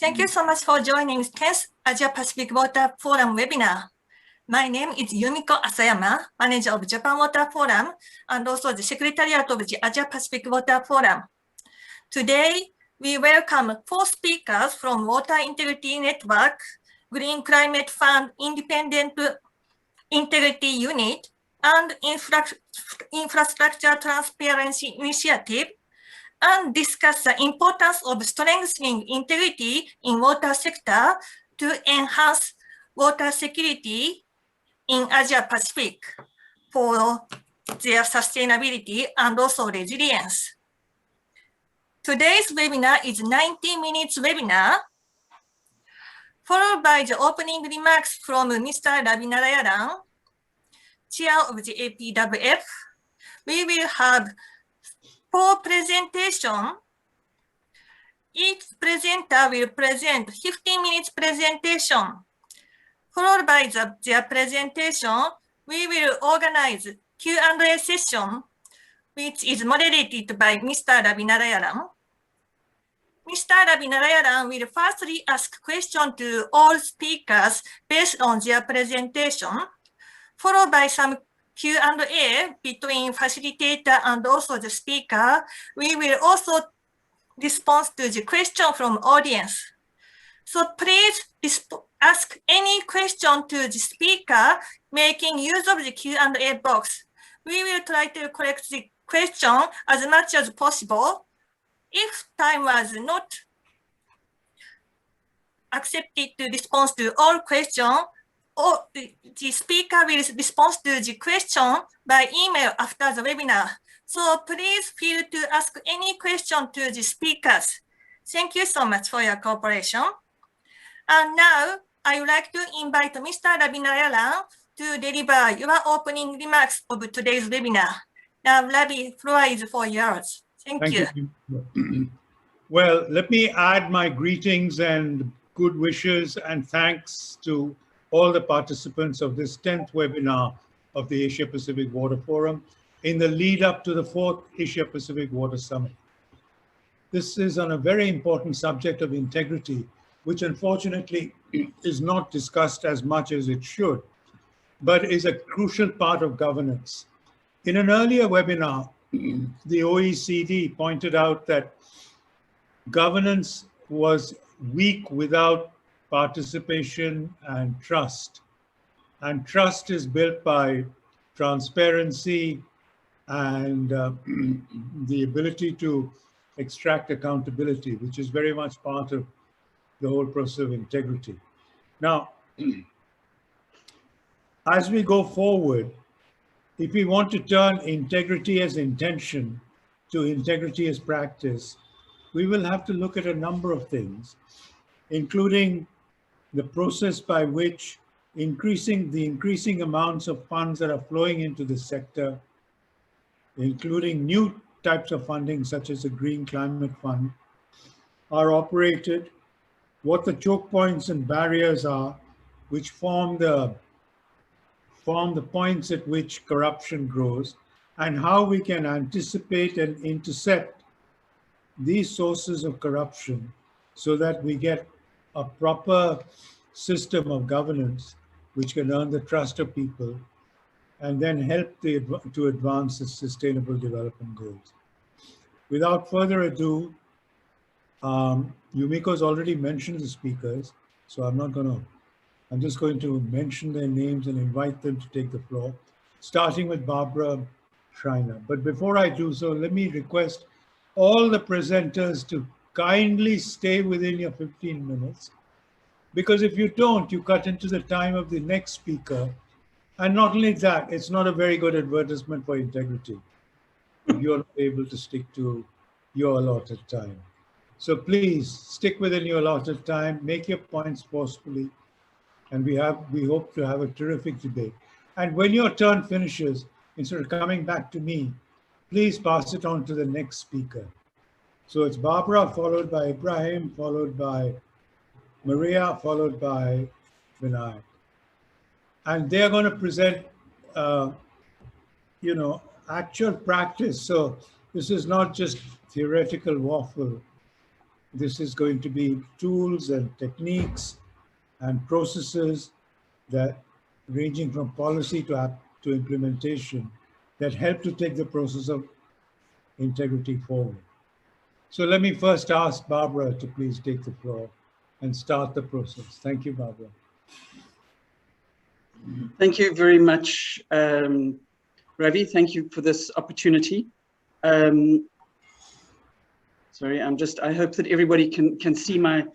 Thank you so much for joining 10th Asia-Pacific Water Forum webinar. My name is Yumiko Asayama, Manager of Japan Water Forum, and also the Secretariat of the Asia-Pacific Water Forum. Today, we welcome 4 speakers from Water Integrity Network, Green Climate Fund Independent Integrity Unit, and Infrastructure Transparency Initiative, and discuss the importance of strengthening integrity in water sector to enhance water security in Asia Pacific for their sustainability and also resilience. Today's webinar is 90 minutes webinar, followed by the opening remarks from Mr. Ravi Narayanan, Chair of the APWF. We will have 4 presentations. Each presenter will present 15 minutes presentation. Followed by their presentation, we will organize Q&A session, which is moderated by Mr. Ravi Narayanan. Mr. Ravi Narayanan will firstly ask questions to all speakers based on their presentation, followed by some Q&A between facilitator and also the speaker. We will also respond to the question from audience. So please ask any question to the speaker making use of the Q&A box. We will try to collect the question as much as possible. If time was not accepted to respond to all questions, or the speaker will respond to the question by email after the webinar. So please feel to ask any question to the speakers. Thank you so much for your cooperation. And now I would like to invite Mr. Ravi Narayanan to deliver your opening remarks of today's webinar. Now, Ravi, floor is for yours. Thank you. Well, let me add my greetings and good wishes and thanks to all the participants of this 10th webinar of the Asia Pacific Water Forum in the lead up to the 4th Asia Pacific Water Summit. This is on a very important subject of integrity, which unfortunately is not discussed as much as it should, but is a crucial part of governance. In an earlier webinar, the OECD pointed out that governance was weak without participation and trust. And trust is built by transparency and the ability to extract accountability, which is very much part of the whole process of integrity. Now, as we go forward, if we want to turn integrity as intention to integrity as practice, we will have to look at a number of things, including the process by which increasing amounts of funds that are flowing into the sector, including new types of funding such as the Green Climate Fund, are operated, what the choke points and barriers are, which form the points at which corruption grows, and how we can anticipate and intercept these sources of corruption so that we get a proper system of governance which can earn the trust of people and then help to advance the sustainable development goals. Without further ado, Yumiko's already mentioned the speakers, so I'm just going to mention their names and invite them to take the floor, starting with Barbara Schreiner. But before I do so, let me request all the presenters to kindly stay within your 15 minutes, because if you don't, you cut into the time of the next speaker. And not only that, it's not a very good advertisement for integrity if you're not able to stick to your allotted time. So please stick within your allotted time, make your points forcefully, and we hope to have a terrific debate. And when your turn finishes, instead of coming back to me, please pass it on to the next speaker. So it's Barbara, followed by Ibrahim, followed by Maria, followed by Binayak. And they're going to present, actual practice. So this is not just theoretical waffle. This is going to be tools and techniques and processes that ranging from policy to implementation that help to take the process of integrity forward. So let me first ask Barbara to please take the floor and start the process. Thank you, Barbara. Thank you very much, Ravi. Thank you for this opportunity. Sorry, I hope that everybody can see my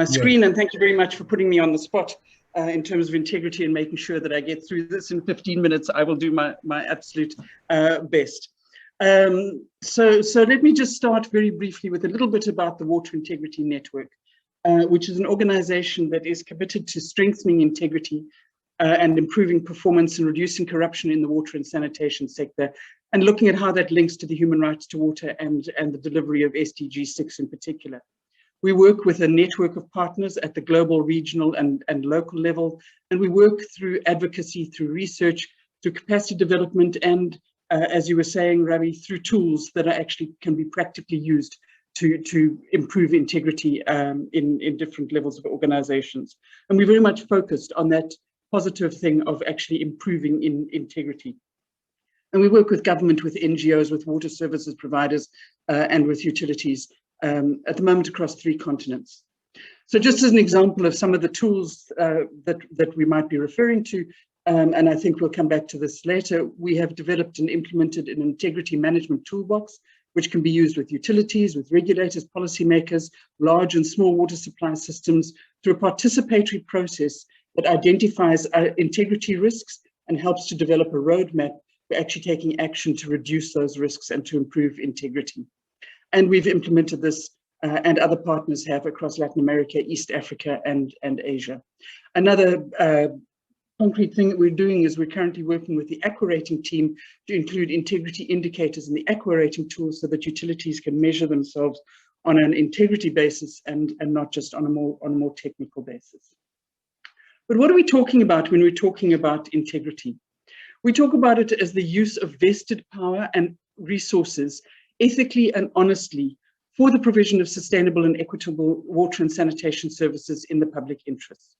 screen, yes. And thank you very much for putting me on the spot in terms of integrity and making sure that I get through this in 15 minutes. I will do my absolute best. So let me just start very briefly with a little bit about the Water Integrity Network, which is an organization that is committed to strengthening integrity and improving performance and reducing corruption in the water and sanitation sector, and looking at how that links to the human rights to water and the delivery of SDG 6 in particular. We work with a network of partners at the global, regional, and local level, and we work through advocacy, through research, through capacity development, and as you were saying, Ravi, through tools that actually can be practically used to improve integrity in different levels of organizations. And we're very much focused on that positive thing of actually improving in integrity. And we work with government, with NGOs, with water services providers, and with utilities at the moment across 3 continents. So just as an example of some of the tools that we might be referring to, and I think we'll come back to this later, we have developed and implemented an integrity management toolbox, which can be used with utilities, with regulators, policymakers, large and small water supply systems, through a participatory process that identifies integrity risks and helps to develop a roadmap for actually taking action to reduce those risks and to improve integrity. And we've implemented this, and other partners have, across Latin America, East Africa, and Asia. Another concrete thing that we're doing is we're currently working with the Aqua Rating team to include integrity indicators in the Aqua Rating tool so that utilities can measure themselves on an integrity basis and not just on a more technical basis. But what are we talking about when we're talking about integrity? We talk about it as the use of vested power and resources ethically and honestly for the provision of sustainable and equitable water and sanitation services in the public interest.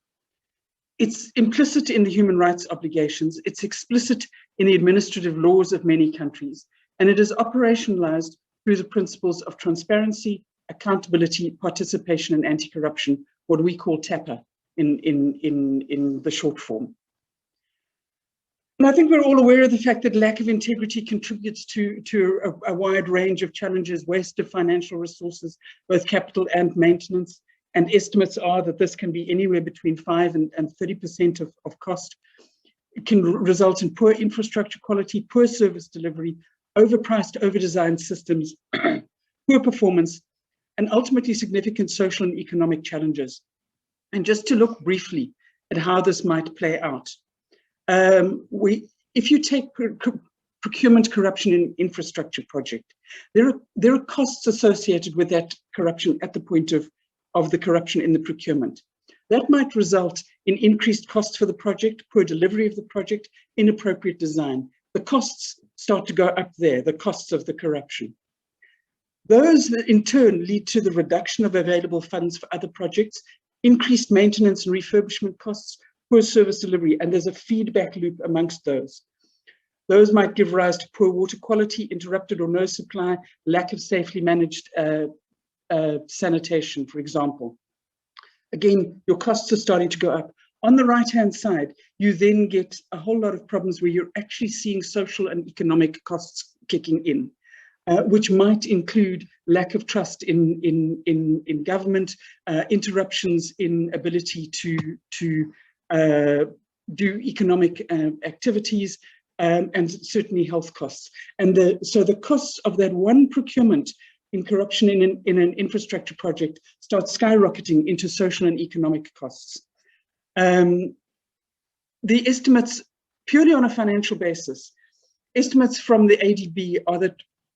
It's implicit in the human rights obligations, it's explicit in the administrative laws of many countries, and it is operationalized through the principles of transparency, accountability, participation, and anti-corruption, what we call TAPA in the short form. And I think we're all aware of the fact that lack of integrity contributes to a wide range of challenges, waste of financial resources, both capital and maintenance. And estimates are that this can be anywhere between 5 and 30% of cost. It can result in poor infrastructure quality, poor service delivery, overpriced, overdesigned systems, poor performance, and ultimately significant social and economic challenges. And just to look briefly at how this might play out. If you take procurement corruption in infrastructure project, there are costs associated with that corruption at the point of the corruption in the procurement. That might result in increased costs for the project, poor delivery of the project, inappropriate design. The costs start to go up there, the costs of the corruption. Those that in turn lead to the reduction of available funds for other projects, increased maintenance and refurbishment costs, poor service delivery, and there's a feedback loop amongst those. Those might give rise to poor water quality, interrupted or no supply, lack of safely managed sanitation, for example. Again, your costs are starting to go up. On the right-hand side, you then get a whole lot of problems where you're actually seeing social and economic costs kicking in, which might include lack of trust in government, interruptions in ability to do economic activities, and certainly health costs. And so the costs of that one procurement in corruption in an infrastructure project starts skyrocketing into social and economic costs. The estimates, purely on a financial basis, estimates from the ADB are that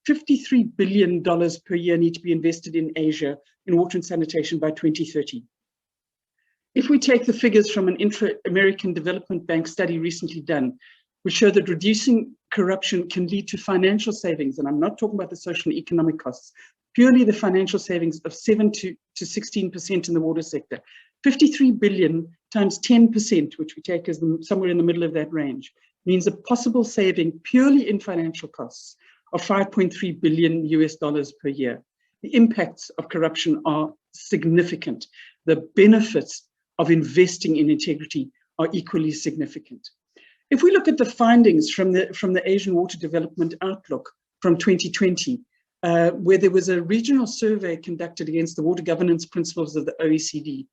$53 billion per year need to be invested in Asia in water and sanitation by 2030. If we take the figures from an Inter-American Development Bank study recently done, which show that reducing corruption can lead to financial savings, and I'm not talking about the social and economic costs, purely the financial savings of 7 to 16% in the water sector. 53 billion times 10%, which we take as somewhere in the middle of that range, means a possible saving purely in financial costs of $5.3 billion per year. The impacts of corruption are significant. The benefits of investing in integrity are equally significant. If we look at the findings from the Asian Water Development Outlook from 2020, where there was a regional survey conducted against the water governance principles of the OECD,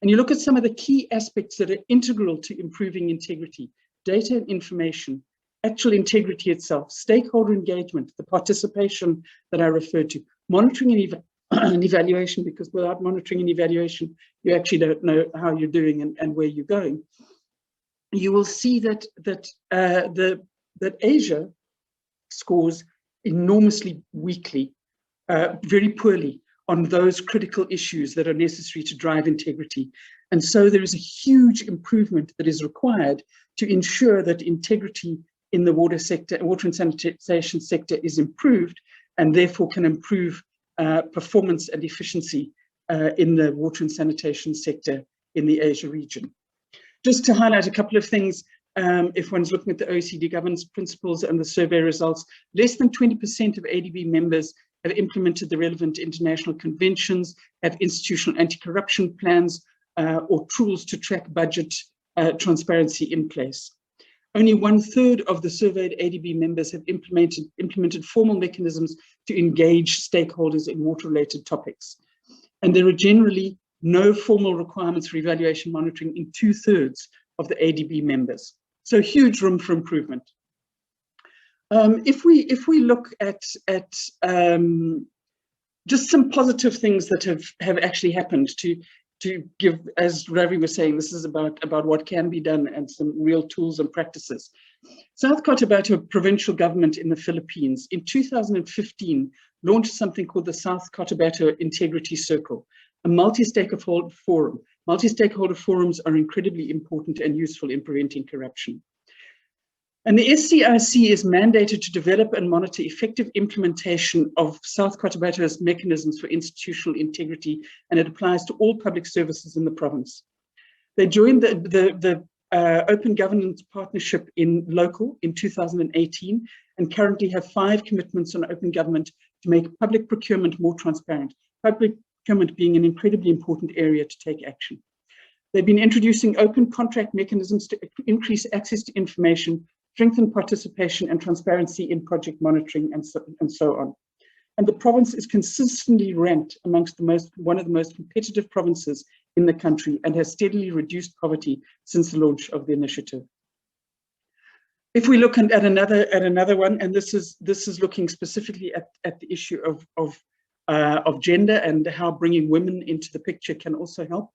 and you look at some of the key aspects that are integral to improving integrity, data and information, actual integrity itself, stakeholder engagement, the participation that I referred to, monitoring and evaluation, because without monitoring and evaluation, you actually don't know how you're doing and where you're going. You will see that Asia scores enormously weakly, very poorly on those critical issues that are necessary to drive integrity. And so there is a huge improvement that is required to ensure that integrity in the water sector, water and sanitation sector is improved, and therefore can improve performance and efficiency in the water and sanitation sector in the Asia region. Just to highlight a couple of things, if one's looking at the OECD governance principles and the survey results, less than 20% of ADB members have implemented the relevant international conventions, have institutional anti-corruption plans or tools to track budget transparency in place. Only 1/3 of the surveyed ADB members have implemented formal mechanisms to engage stakeholders in water-related topics. And there are generally no formal requirements for evaluation monitoring in 2/3 of the ADB members. So huge room for improvement. If we look at just some positive things that have actually happened to give, as Ravi was saying, this is about what can be done and some real tools and practices. South Cotabato provincial government in the Philippines in 2015 launched something called the South Cotabato Integrity Circle, a multi-stakeholder forum. Multi-stakeholder forums are incredibly important and useful in preventing corruption. And the SCIC is mandated to develop and monitor effective implementation of South Cotabato's mechanisms for institutional integrity, and it applies to all public services in the province. They joined the Open Governance Partnership in local in 2018, and currently have 5 commitments on open government to make public procurement more transparent, public procurement being an incredibly important area to take action. They've been introducing open contract mechanisms to increase access to information, strengthen participation and transparency in project monitoring, and so on. And the province is consistently ranked amongst one of the most competitive provinces in the country, and has steadily reduced poverty since the launch of the initiative. If we look at another one, and this is looking specifically at the issue of gender and how bringing women into the picture can also help.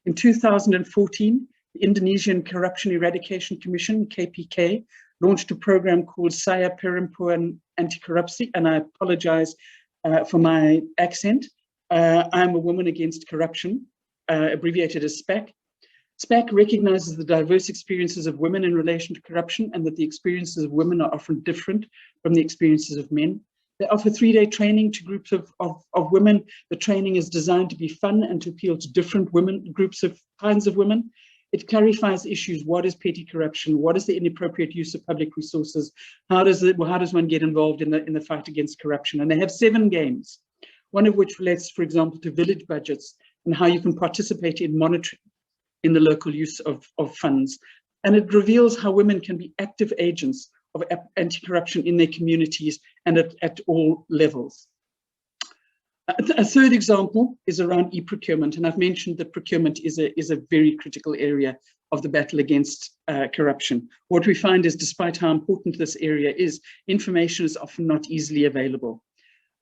In 2014, the Indonesian Corruption Eradication Commission, KPK, launched a program called Saya Perempuan Anti-Korupsi, and I apologize for my accent. I'm a Woman Against Corruption, abbreviated as SPAC. SPAC recognizes the diverse experiences of women in relation to corruption, and that the experiences of women are often different from the experiences of men. They offer 3-day training to groups of women. The training is designed to be fun and to appeal to different kinds of women. It clarifies issues. What is petty corruption? What is the inappropriate use of public resources? How does one get involved in the fight against corruption? And they have 7 games, one of which relates, for example, to village budgets and how you can participate in monitoring in the local use of funds. And it reveals how women can be active agents of anti-corruption in their communities and at all levels. A third example is around e-procurement, and I've mentioned that procurement is a very critical area of the battle against corruption. What we find is, despite how important this area is, information is often not easily available.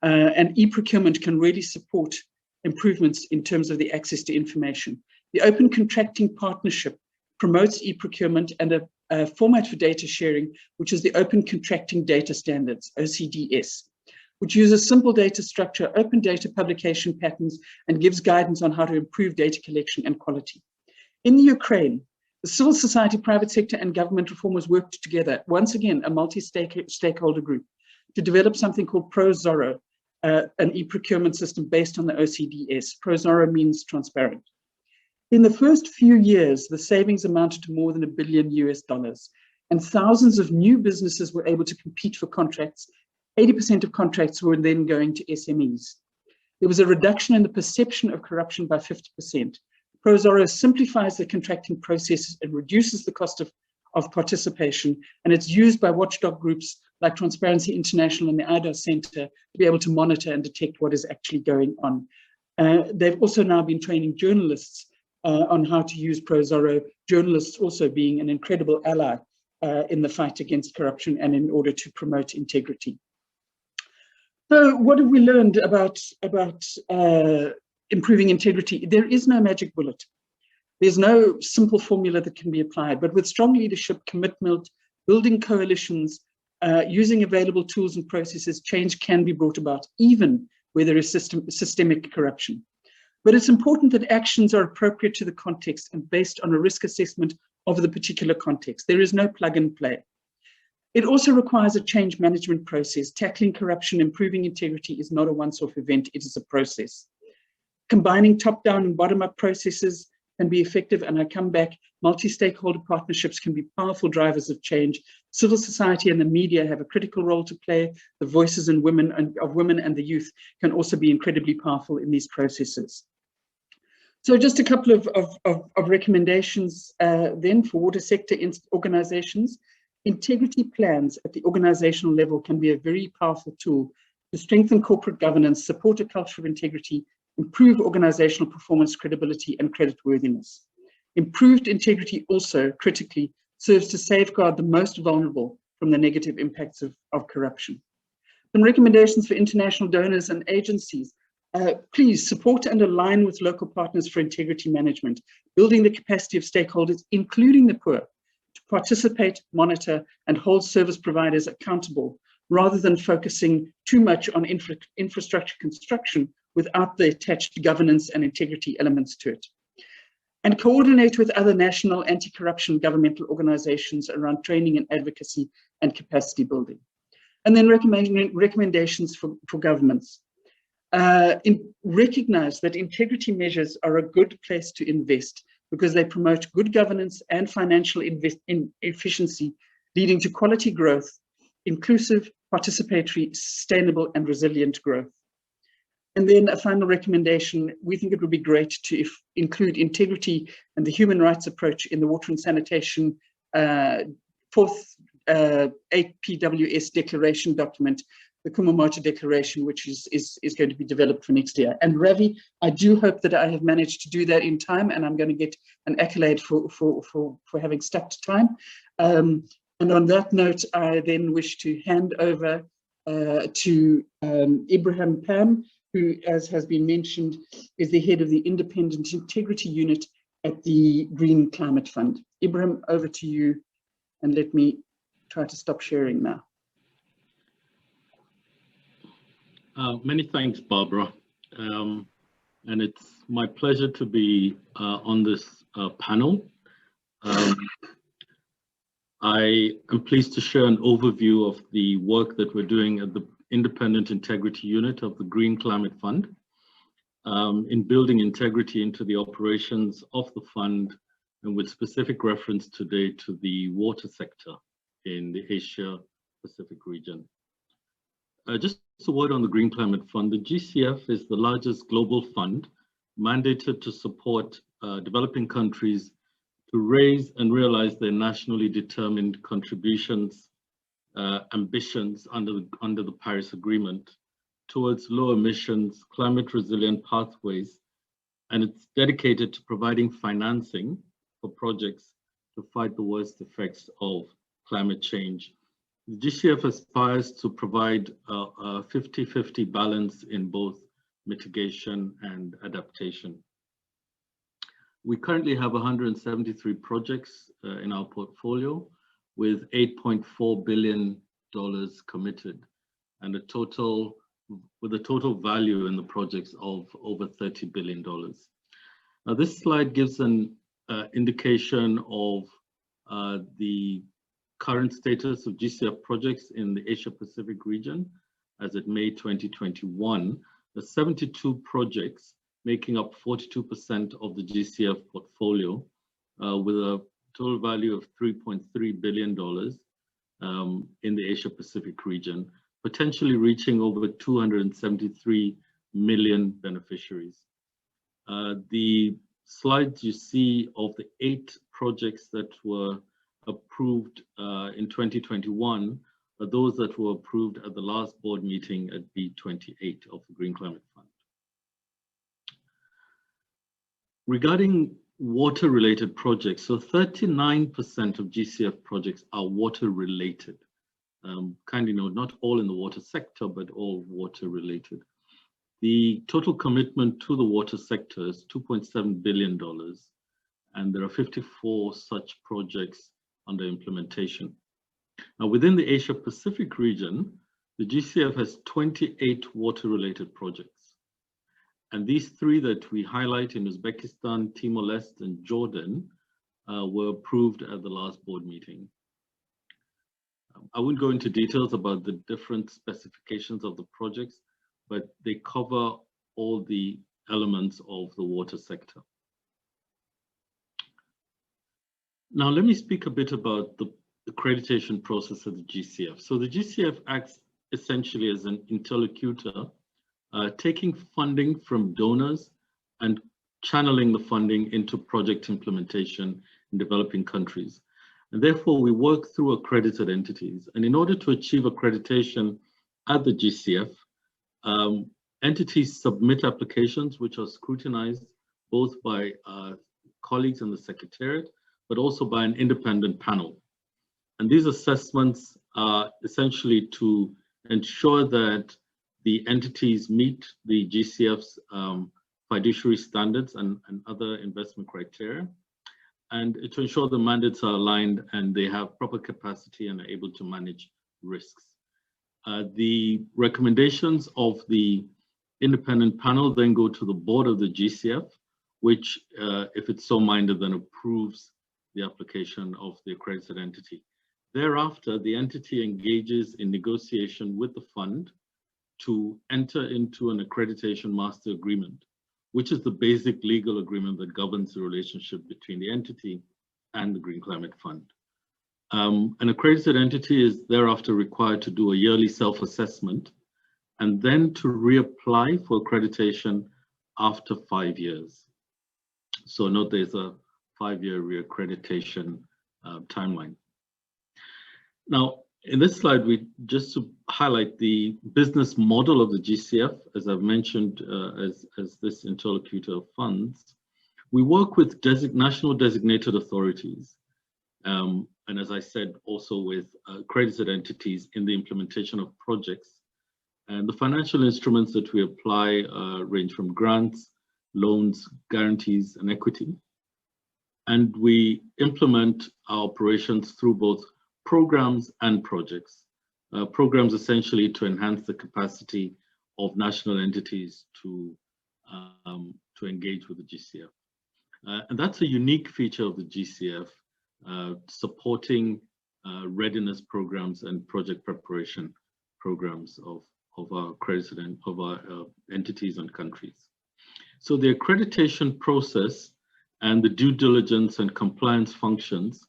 And e-procurement can really support improvements in terms of the access to information. The Open Contracting Partnership promotes e-procurement and a format for data sharing, which is the Open Contracting Data Standards, OCDS, which uses simple data structure, open data publication patterns, and gives guidance on how to improve data collection and quality. In the Ukraine, the civil society, private sector, and government reformers worked together, once again, a multi-stakeholder group, to develop something called ProZorro, an e-procurement system based on the OCDS. ProZorro means transparent. In the first few years, the savings amounted to more than $1 billion US, and thousands of new businesses were able to compete for contracts. 80% of contracts were then going to SMEs. There was a reduction in the perception of corruption by 50%. ProZorro simplifies the contracting processes and reduces the cost of participation, and it's used by watchdog groups like Transparency International and the IDOS Center to be able to monitor and detect what is actually going on. They've also now been training journalists on how to use ProZorro, journalists also being an incredible ally in the fight against corruption and in order to promote integrity. So what have we learned about improving integrity? There is no magic bullet. There's no simple formula that can be applied, but with strong leadership, commitment, building coalitions, using available tools and processes, change can be brought about, even where there is systemic corruption. But it's important that actions are appropriate to the context and based on a risk assessment of the particular context. There is no plug and play. It also requires a change management process. Tackling corruption, improving integrity is not a once-off event, it is a process. Combining top-down and bottom-up processes can be effective, and I come back, multi-stakeholder partnerships can be powerful drivers of change. Civil society and the media have a critical role to play. The voices of women and the youth can also be incredibly powerful in these processes. So just a couple of recommendations then for water sector organizations. Integrity plans at the organizational level can be a very powerful tool to strengthen corporate governance, support a culture of integrity, improve organizational performance, credibility, and creditworthiness. Improved integrity also critically serves to safeguard the most vulnerable from the negative impacts of corruption. Some recommendations for international donors and agencies. Please support and align with local partners for integrity management, building the capacity of stakeholders, including the poor, to participate, monitor, and hold service providers accountable, rather than focusing too much on infrastructure construction without the attached governance and integrity elements to it. And coordinate with other national anti-corruption governmental organizations around training and advocacy and capacity building. And then recommendations for governments. Recognize that integrity measures are a good place to invest because they promote good governance and financial efficiency, leading to quality growth, inclusive, participatory, sustainable, and resilient growth. And then a final recommendation, we think it would be great to include integrity and the human rights approach in the water and sanitation 4th APWS declaration document, the Kumamoto Declaration, which is going to be developed for next year. And Ravi, I do hope that I have managed to do that in time, and I'm going to get an accolade for having stuck to time. And on that note, I then wish to hand over to Ibrahim Pam, who, as has been mentioned, is the head of the Independent Integrity Unit at the Green Climate Fund. Ibrahim, over to you, and let me try to stop sharing now. Many thanks, Barbara. And it's my pleasure to be on this panel. I am pleased to share an overview of the work that we're doing at the Independent Integrity Unit of the Green Climate Fund in building integrity into the operations of the fund, and with specific reference today to the water sector in the Asia Pacific region. Just a word on the Green Climate Fund. The GCF is the largest global fund mandated to support developing countries to raise and realize their nationally determined contributions, ambitions under the Paris Agreement towards low emissions, climate resilient pathways, and it's dedicated to providing financing for projects to fight the worst effects of climate change. The GCF aspires to provide a 50-50 balance in both mitigation and adaptation. We currently have 173 projects in our portfolio with $8.4 billion committed and with a total value in the projects of over $30 billion. Now, this slide gives an indication of the current status of GCF projects in the Asia Pacific region. as of May 2021, the 72 projects making up 42% of the GCF portfolio, with a total value of $3.3 billion in the Asia Pacific region, potentially reaching over 273 million beneficiaries. The slides you see of the 8 projects that were approved in 2021 are those that were approved at the last board meeting at B28 of the Green Climate Fund. Regarding water-related projects, so 39% of GCF projects are water-related. Kindly note, not all in the water sector, but all water-related. The total commitment to the water sector is $2.7 billion, and there are 54 such projects under implementation. Now, within the Asia Pacific region, the GCF has 28 water-related projects. And these 3 that we highlight in Uzbekistan, Timor-Leste, and Jordan were approved at the last board meeting. I won't go into details about the different specifications of the projects, but they cover all the elements of the water sector. Now, let me speak a bit about the accreditation process of the GCF. So the GCF acts essentially as an interlocutor, taking funding from donors and channeling the funding into project implementation in developing countries. And therefore, we work through accredited entities. And in order to achieve accreditation at the GCF, entities submit applications which are scrutinized both by colleagues in the Secretariat, but also by an independent panel. And these assessments are essentially to ensure that the entities meet the GCF's fiduciary standards and other investment criteria, and to ensure the mandates are aligned and they have proper capacity and are able to manage risks. The recommendations of the independent panel then go to the board of the GCF, which, if it's so minded, then approves the application of the accredited entity. Thereafter, the entity engages in negotiation with the fund to enter into an accreditation master agreement, which is the basic legal agreement that governs the relationship between the entity and the Green Climate Fund. An accredited entity is thereafter required to do a yearly self-assessment and then to reapply for accreditation after 5 years. So note there's a 5-year reaccreditation timeline. Now, in this slide, just to highlight the business model of the GCF, as I've mentioned, as this interlocutor of funds, we work with national designated authorities. And as I said, also with accredited entities in the implementation of projects. And the financial instruments that we apply range from grants, loans, guarantees, and equity. And we implement our operations through both programs and projects. Programs essentially to enhance the capacity of national entities to engage with the GCF. And that's a unique feature of the GCF, supporting readiness programs and project preparation programs of our accredited entities and countries. So the accreditation process and the due diligence and compliance functions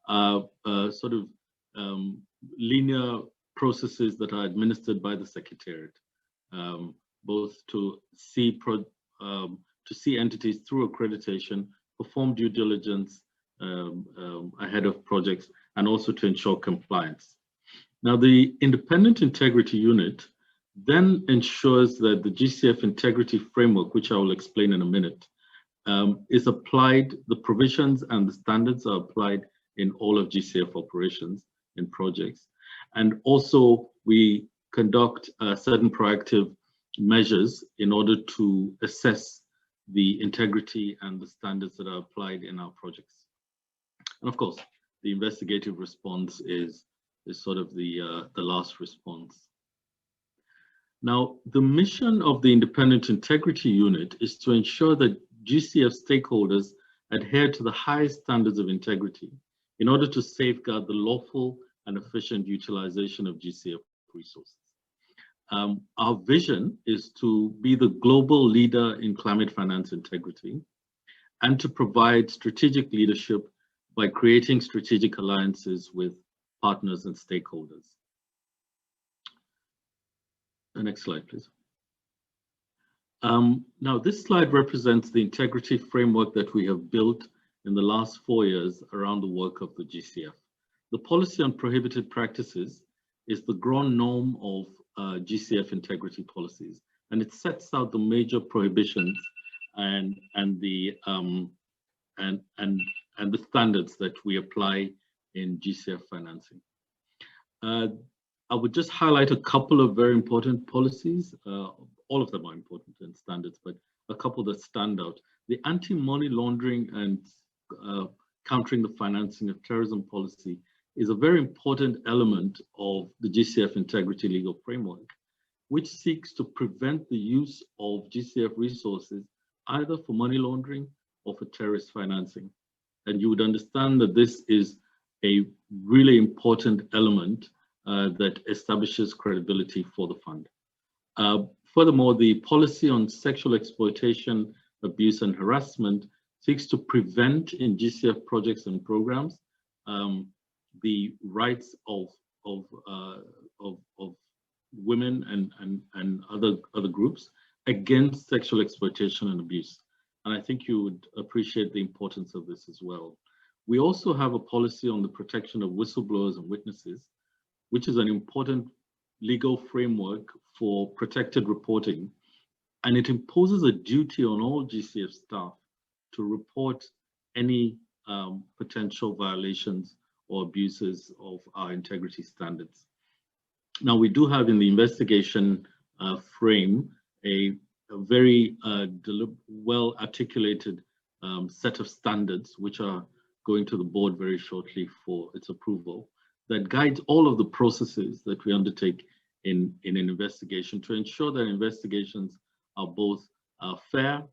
are sort of linear processes that are administered by the Secretariat, both to see entities through accreditation, perform due diligence ahead of projects, and also to ensure compliance. Now, the Independent Integrity Unit then ensures that the GCF integrity framework, which I will explain in a minute, is applied, the provisions and the standards are applied in all of GCF operations in projects. And also we conduct certain proactive measures in order to assess the integrity and the standards that are applied in our projects. And of course, the investigative response is sort of the last response. Now, the mission of the Independent Integrity Unit is to ensure that GCF stakeholders adhere to the highest standards of integrity in order to safeguard the lawful and efficient utilization of GCF resources. Our vision is to be the global leader in climate finance integrity and to provide strategic leadership by creating strategic alliances with partners and stakeholders. The next slide, please. Now, this slide represents the integrity framework that we have built in the last 4 years around the work of the GCF. The policy on prohibited practices is the grand norm of GCF integrity policies, and it sets out the major prohibitions and the standards that we apply in GCF financing. I would just highlight a couple of very important policies. All of them are important in standards, but a couple that stand out. The anti-money laundering and countering the financing of terrorism policy is a very important element of the GCF integrity legal framework, which seeks to prevent the use of GCF resources either for money laundering or for terrorist financing. And you would understand that this is a really important element that establishes credibility for the fund. Furthermore, the policy on sexual exploitation, abuse, and harassment seeks to prevent in GCF projects and programs the rights of women and other groups against sexual exploitation and abuse. And I think you would appreciate the importance of this as well. We also have a policy on the protection of whistleblowers and witnesses, which is an important legal framework for protected reporting. And it imposes a duty on all GCF staff to report any potential violations or abuses of our integrity standards. Now, we do have in the investigation frame a very well articulated set of standards, which are going to the board very shortly for its approval, that guides all of the processes that we undertake in an investigation to ensure that investigations are both fair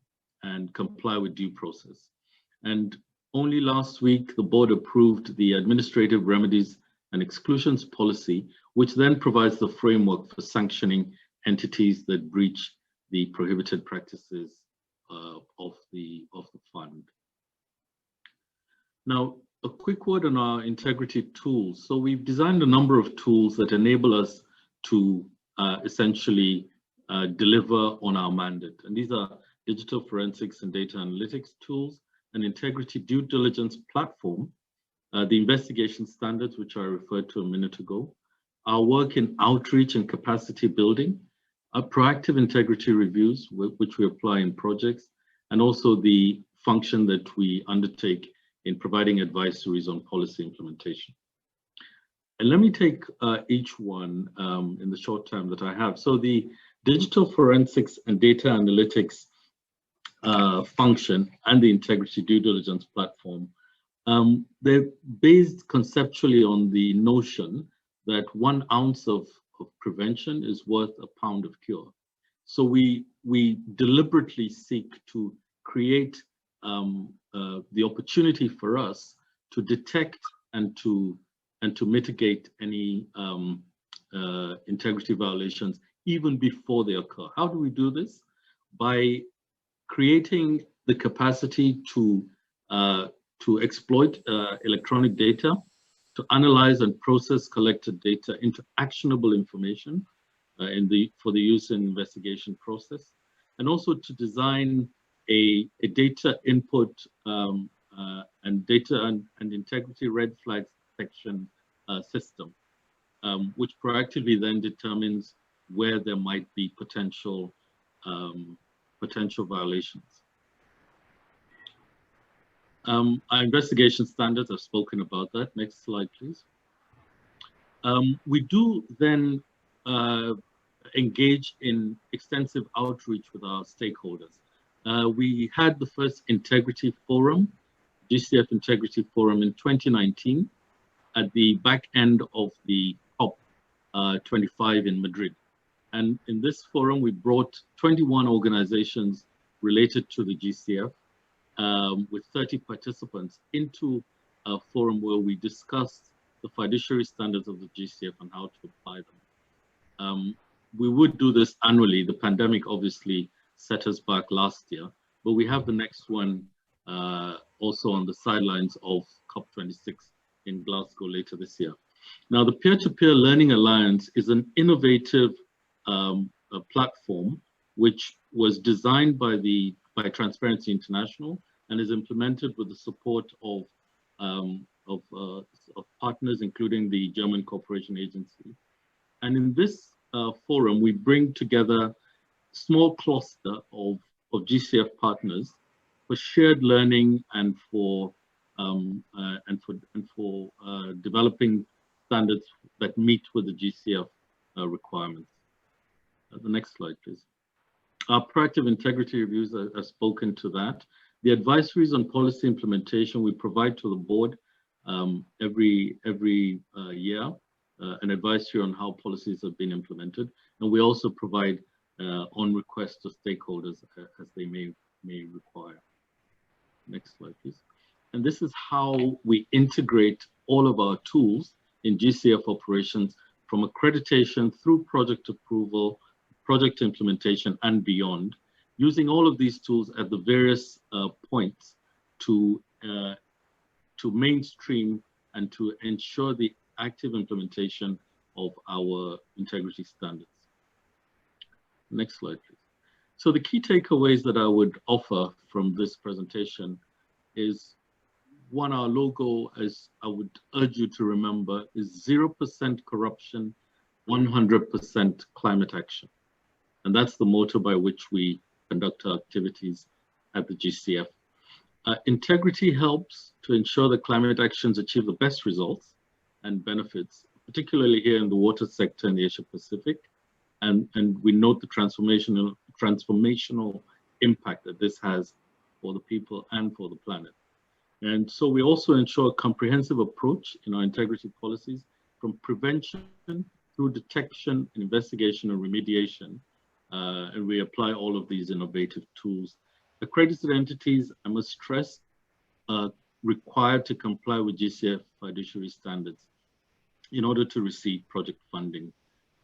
and comply with due process. And only last week, the board approved the administrative remedies and exclusions policy, which then provides the framework for sanctioning entities that breach the prohibited practices of the fund. Now, a quick word on our integrity tools. So we've designed a number of tools that enable us to essentially deliver on our mandate. And these are digital forensics and data analytics tools, an integrity due diligence platform, the investigation standards, which I referred to a minute ago, our work in outreach and capacity building, our proactive integrity reviews, which we apply in projects, and also the function that we undertake in providing advisories on policy implementation. And let me take each one in the short time that I have. So the digital forensics and data analytics function and the integrity due diligence platform, they're based conceptually on the notion that 1 ounce of prevention is worth a pound of cure. So we deliberately seek to create the opportunity for us to detect and to mitigate any integrity violations even before they occur. How do we do this? By creating the capacity to exploit electronic data, to analyze and process collected data into actionable information for the use in investigation process, and also to design a data input and data and integrity red flag detection system, which proactively then determines where there might be potential violations. Our investigation standards, I've spoken about that. Next slide, please. We do then engage in extensive outreach with our stakeholders. We had the first integrity forum, GCF Integrity Forum in 2019 at the back end of the COP25 in Madrid. And in this forum, we brought 21 organizations related to the GCF with 30 participants into a forum where we discussed the fiduciary standards of the GCF and how to apply them. we would do this annually. The pandemic obviously set us back last year, but we have the next one also on the sidelines of COP26 in Glasgow later this year. Now, the Peer-to-Peer Learning Alliance is an innovative platform which was designed by Transparency International and is implemented with the support of partners, including the German Cooperation Agency. And in this forum, we bring together small cluster of GCF partners for shared learning and for developing standards that meet with the GCF requirements. The next slide, please. Our proactive integrity reviews, I've spoken to that. The advisories on policy implementation we provide to the board every year, an advisory on how policies have been implemented, and we also provide on request to stakeholders as they may require. Next slide, please. And this is how we integrate all of our tools in GCF operations, from accreditation through project approval, project implementation, and beyond, using all of these tools at the various points to mainstream and to ensure the active implementation of our integrity standards. Next slide, please. So the key takeaways that I would offer from this presentation is, one, our logo, as I would urge you to remember, is 0% corruption, 100% climate action. And that's the motto by which we conduct our activities at the GCF. Integrity helps to ensure that climate actions achieve the best results and benefits, particularly here in the water sector in the Asia Pacific. And we note the transformational impact that this has for the people and for the planet. And so we also ensure a comprehensive approach in our integrity policies, from prevention through detection, investigation, and remediation. And we apply all of these innovative tools. Accredited entities, I must stress, are required to comply with GCF fiduciary standards in order to receive project funding.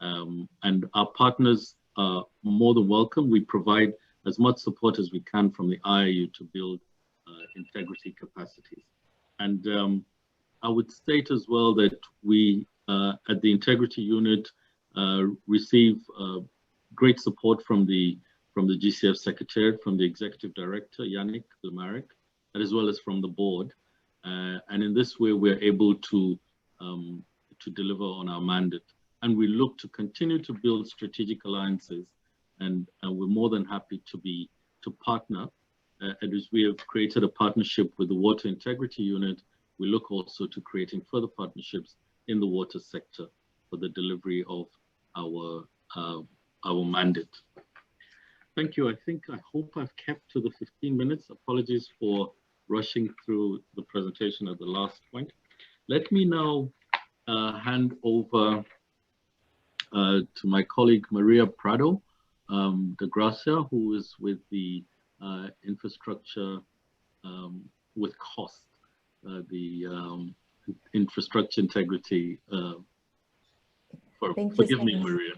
And our partners are more than welcome. We provide as much support as we can from the IIU to build integrity capacities. And I would state as well that we at the integrity unit receive great support from the GCF Secretariat, from the Executive Director, Yannick Lemarek, as well as from the board. And in this way, we're able to deliver on our mandate. And we look to continue to build strategic alliances, and we're more than happy to partner. And as we have created a partnership with the Water Integrity Unit, we look also to creating further partnerships in the water sector for the delivery of our mandate. Thank you. I hope I've kept to the 15 minutes. Apologies for rushing through the presentation at the last point. Let me now hand over to my colleague Maria Prado de Graça, who is with the infrastructure with cost, the infrastructure integrity. Forgive me, Maria.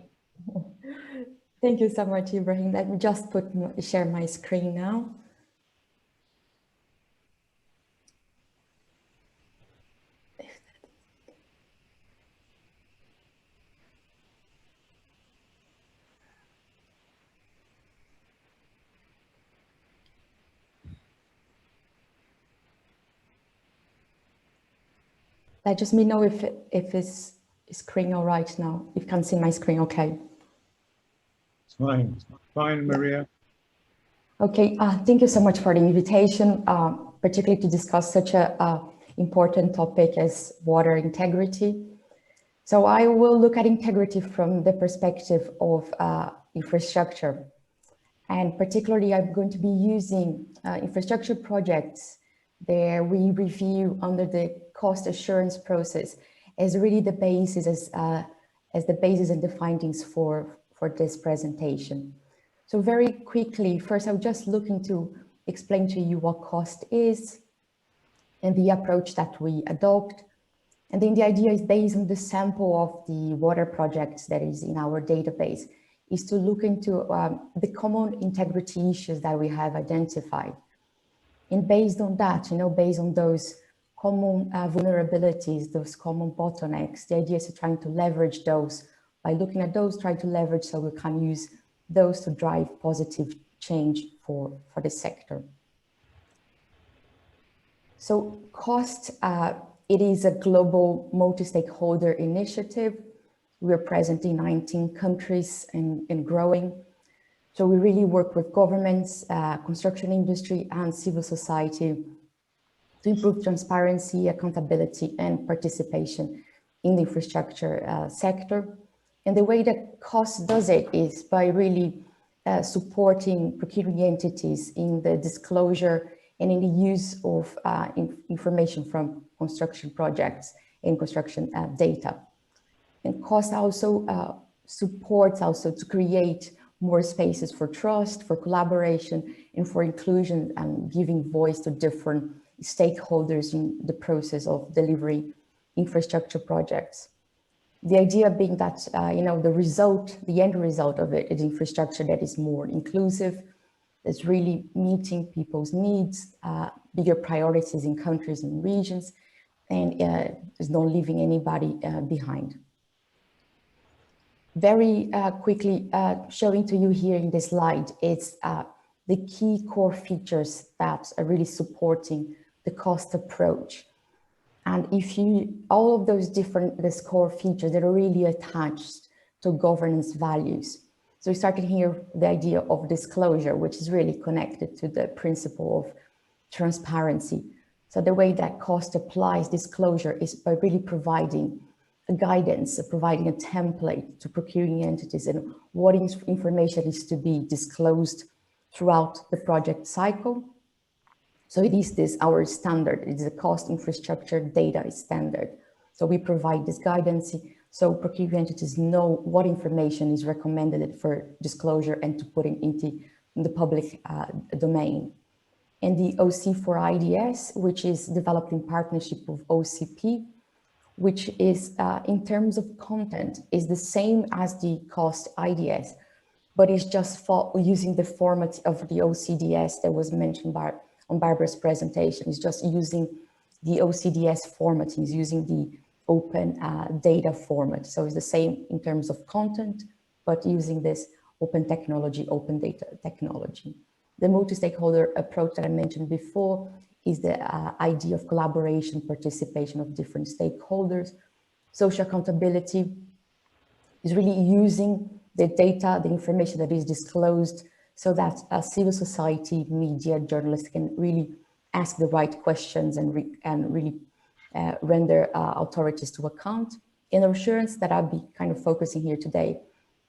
Thank you so much, Ibrahim. Let me just share my screen now. Let just me know if it's screen all right now. If you can see my screen, okay. It's fine. It's fine, Maria. Okay, thank you so much for the invitation, particularly to discuss such a important topic as water integrity. So I will look at integrity from the perspective of infrastructure. And particularly, I'm going to be using infrastructure projects that we review under the cost assurance process as really the basis, as the basis and the findings for this presentation. So very quickly, first, I'm just looking to explain to you what cost is and the approach that we adopt. And then the idea is based on the sample of the water projects that is in our database. is to look into the common integrity issues that we have identified. And based on that, based on those common vulnerabilities, those common bottlenecks, the idea is to trying to leverage those. By looking at those, try to leverage so we can use those to drive positive change for the sector. So cost, it is a global multi-stakeholder initiative. We're present in 19 countries and growing. So we really work with governments, construction industry and civil society to improve transparency, accountability and participation in the infrastructure sector. And the way that cost does it is by really supporting procuring entities in the disclosure and in the use of information from construction projects and construction data. And cost also supports also to create more spaces for trust, for collaboration, and for inclusion and giving voice to different stakeholders in the process of delivering infrastructure projects. The idea being that, the end result of it is infrastructure that is more inclusive, that's really meeting people's needs, bigger priorities in countries and regions, and is not leaving anybody behind. Very quickly showing to you here in this slide, it's the key core features that are really supporting the cost approach. And all of those these core features that are really attached to governance values. So we started here the idea of disclosure, which is really connected to the principle of transparency. So the way that cost applies disclosure is by really providing a guidance, providing a template to procuring entities and what information is to be disclosed throughout the project cycle. So it is our standard, it is a cost infrastructure data standard. So we provide this guidance so procuring entities know what information is recommended for disclosure and to put it into the public domain. And the OC4IDS, which is developed in partnership with OCP, which is in terms of content is the same as the cost IDS, but it's just for using the format of the OCDS that was mentioned on Barbara's presentation. It's just using the OCDS format, it's using the open data format. So it's the same in terms of content, but using this open technology, open data technology. The multi-stakeholder approach that I mentioned before is the idea of collaboration, participation of different stakeholders. Social accountability is really using the data, the information that is disclosed so that civil society, media, journalists can really ask the right questions and really render authorities to account. And assurance that I'll be kind of focusing here today,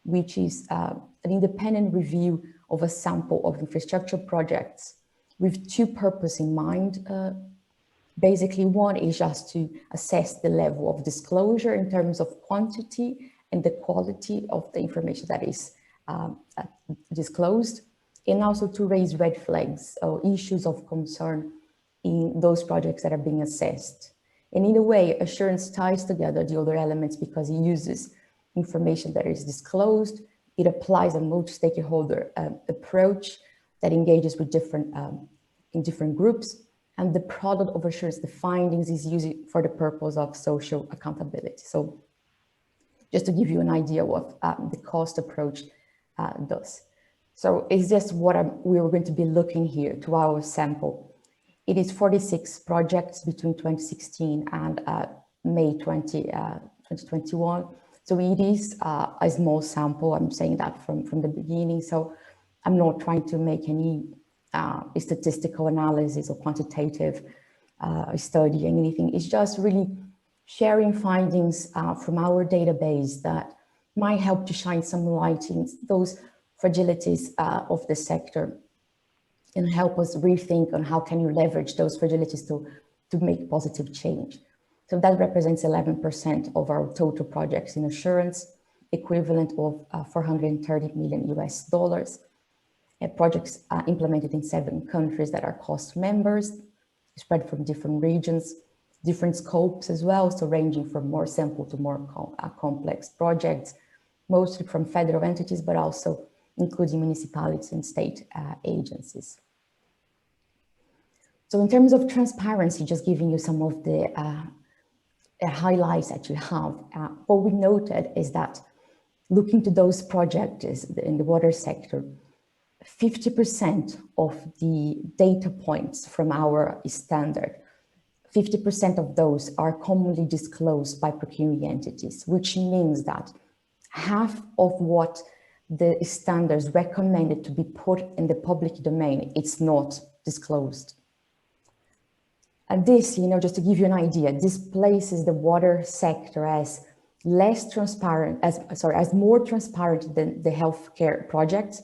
which is an independent review of a sample of infrastructure projects with two purposes in mind. Basically, one is just to assess the level of disclosure in terms of quantity and the quality of the information that is disclosed, and also to raise red flags or issues of concern in those projects that are being assessed. And in a way, assurance ties together the other elements because it uses information that is disclosed. It applies a multi-stakeholder approach that engages with in different groups. And the product of assurance, the findings, is used for the purpose of social accountability. So just to give you an idea what the cost approach does. So it's just what we were going to be looking here to our sample. It is 46 projects between 2016 and May 2021. So it is a small sample. I'm saying that from the beginning. So I'm not trying to make any statistical analysis or quantitative study, anything. It's just really sharing findings from our database that might help to shine some light in those fragilities of the sector and help us rethink on how can you leverage those fragilities to make positive change. So that represents 11% of our total projects in assurance, equivalent of $430 million US. Projects implemented in 7 countries that are cost members, spread from different regions, different scopes as well, so ranging from more simple to more complex projects, mostly from federal entities, but also including municipalities and state agencies. So in terms of transparency, just giving you some of the highlights that you have, what we noted is that looking to those projects in the water sector, 50% of the data points from our standard, 50% of those are commonly disclosed by procuring entities, which means that half of what the standards recommended to be put in the public domain, it's not disclosed. And this, just to give you an idea, this places the water sector as less transparent, as more transparent than the healthcare projects,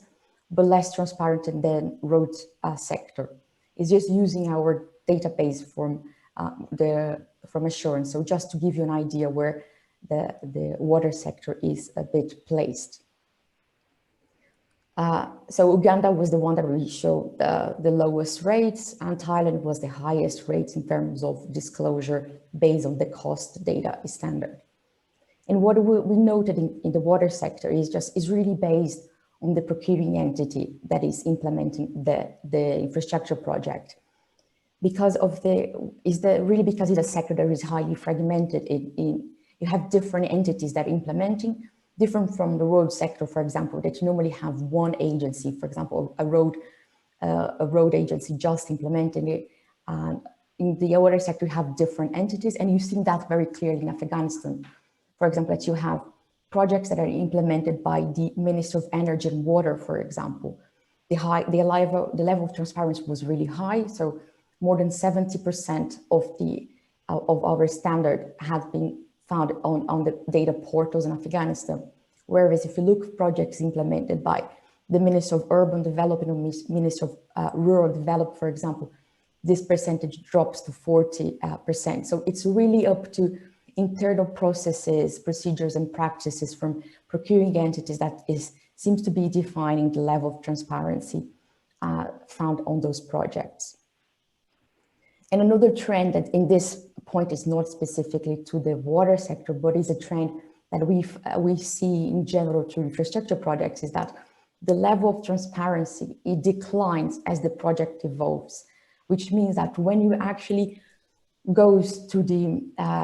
but less transparent than road sector. It's just using our database from assurance. So just to give you an idea where the water sector is a bit placed. So Uganda was the one that really showed the lowest rates, and Thailand was the highest rates in terms of disclosure based on the cost data standard. And what we noted in the water sector is really based on the procuring entity that is implementing the infrastructure project. Because it's a sector that is highly fragmented. You have different entities that are implementing, different from the road sector, for example, that you normally have one agency, for example, a road agency just implementing it. And in the water sector, you have different entities, and you see that very clearly in Afghanistan. For example, that you have projects that are implemented by the Ministry of Energy and Water, for example. The level of transparency was really high, so more than 70% of our standard has been found on the data portals in Afghanistan. Whereas if you look at projects implemented by the Ministry of Urban Development or Ministry of Rural Development, for example, this percentage drops to 40%. So it's really up to internal processes, procedures, and practices from procuring entities that seems to be defining the level of transparency found on those projects. And another trend that in this point is not specifically to the water sector, but is a trend that we see in general to infrastructure projects, is that the level of transparency, it declines as the project evolves, which means that when you actually goes to the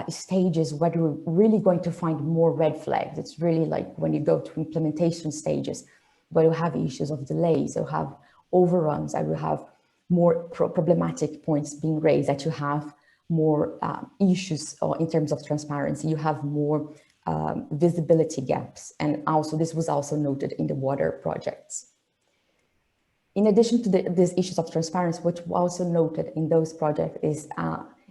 stages where you're really going to find more red flags, it's really like when you go to implementation stages, where you have issues of delays, you have overruns, and you have more problematic points being raised, that you have more issues in terms of transparency, you have more visibility gaps. And also this was also noted in the water projects. In addition to these issues of transparency, what we also noted in those projects is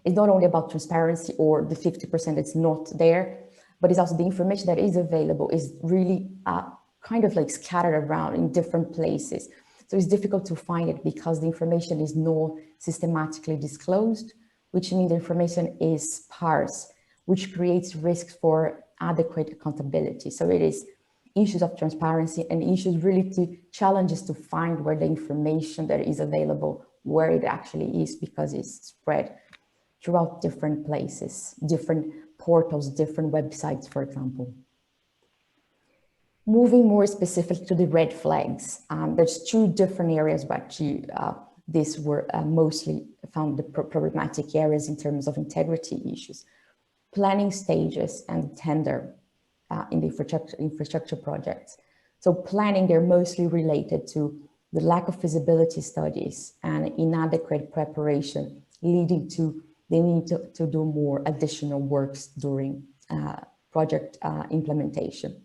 it's not only about transparency or the 50% that's not there, but it's also the information that is available is really kind of like scattered around in different places. So it's difficult to find it because the information is not systematically disclosed, which means the information is sparse, which creates risks for adequate accountability. So it is issues of transparency and issues really to challenges to find where the information that is available, where it actually is, because it's spread throughout different places, different portals, different websites, for example. Moving more specific to the red flags, there's two different areas where these were mostly found the problematic areas in terms of integrity issues. Planning stages and tender in the infrastructure projects. So planning, they're mostly related to the lack of feasibility studies and inadequate preparation, leading to the need to do more additional works during project implementation.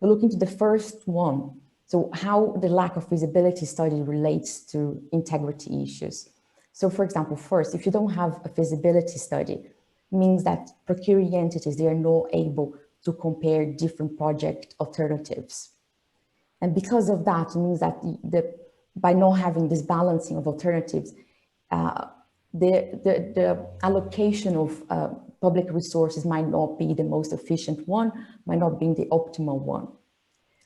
We're looking to the first one. So how the lack of feasibility study relates to integrity issues. So for example, first, if you don't have a feasibility study, means that procuring entities, they are not able to compare different project alternatives. And because of that, it means that by not having this balancing of alternatives, the allocation of public resources might not be the most efficient one, might not be the optimal one.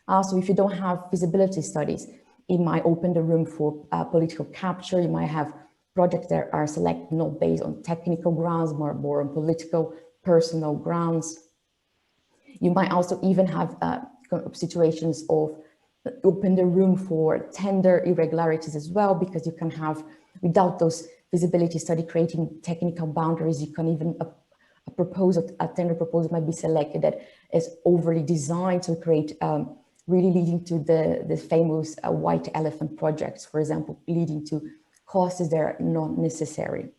Also, if you don't have feasibility studies, it might open the room for political capture. You might have projects that are selected not based on technical grounds, more on political, personal grounds. You might also even have situations of open the room for tender irregularities as well, because you can have, without those feasibility study creating technical boundaries, you can even a tender proposal might be selected that is overly designed to create, really leading to the famous white elephant projects, for example, leading to costs that are not necessary.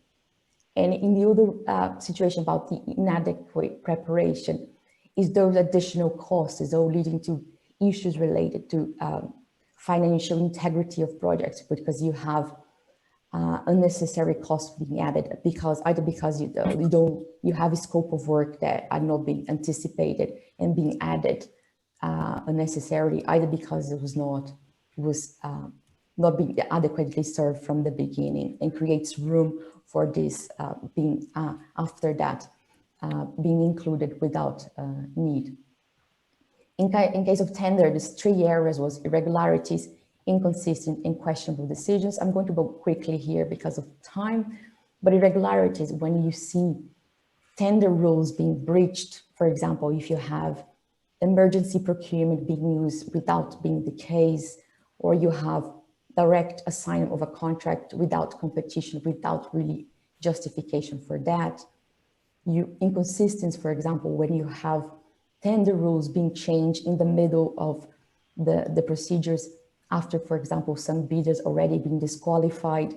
And in the other situation about the inadequate preparation, is those additional costs is all leading to issues related to financial integrity of projects, because you have unnecessary costs being added either because you have a scope of work that are not being anticipated and being added unnecessarily, either because it was not being adequately served from the beginning, and creates room for this being after that being included without need. In case of tender, these 3 areas was irregularities, inconsistent and questionable decisions. I'm going to go quickly here because of time, but irregularities, when you see tender rules being breached, for example, if you have emergency procurement being used without being the case, or you have direct assignment of a contract without competition, without really justification for that. Inconsistency, for example, when you have tender rules being changed in the middle of the procedures after, for example, some bidders already being disqualified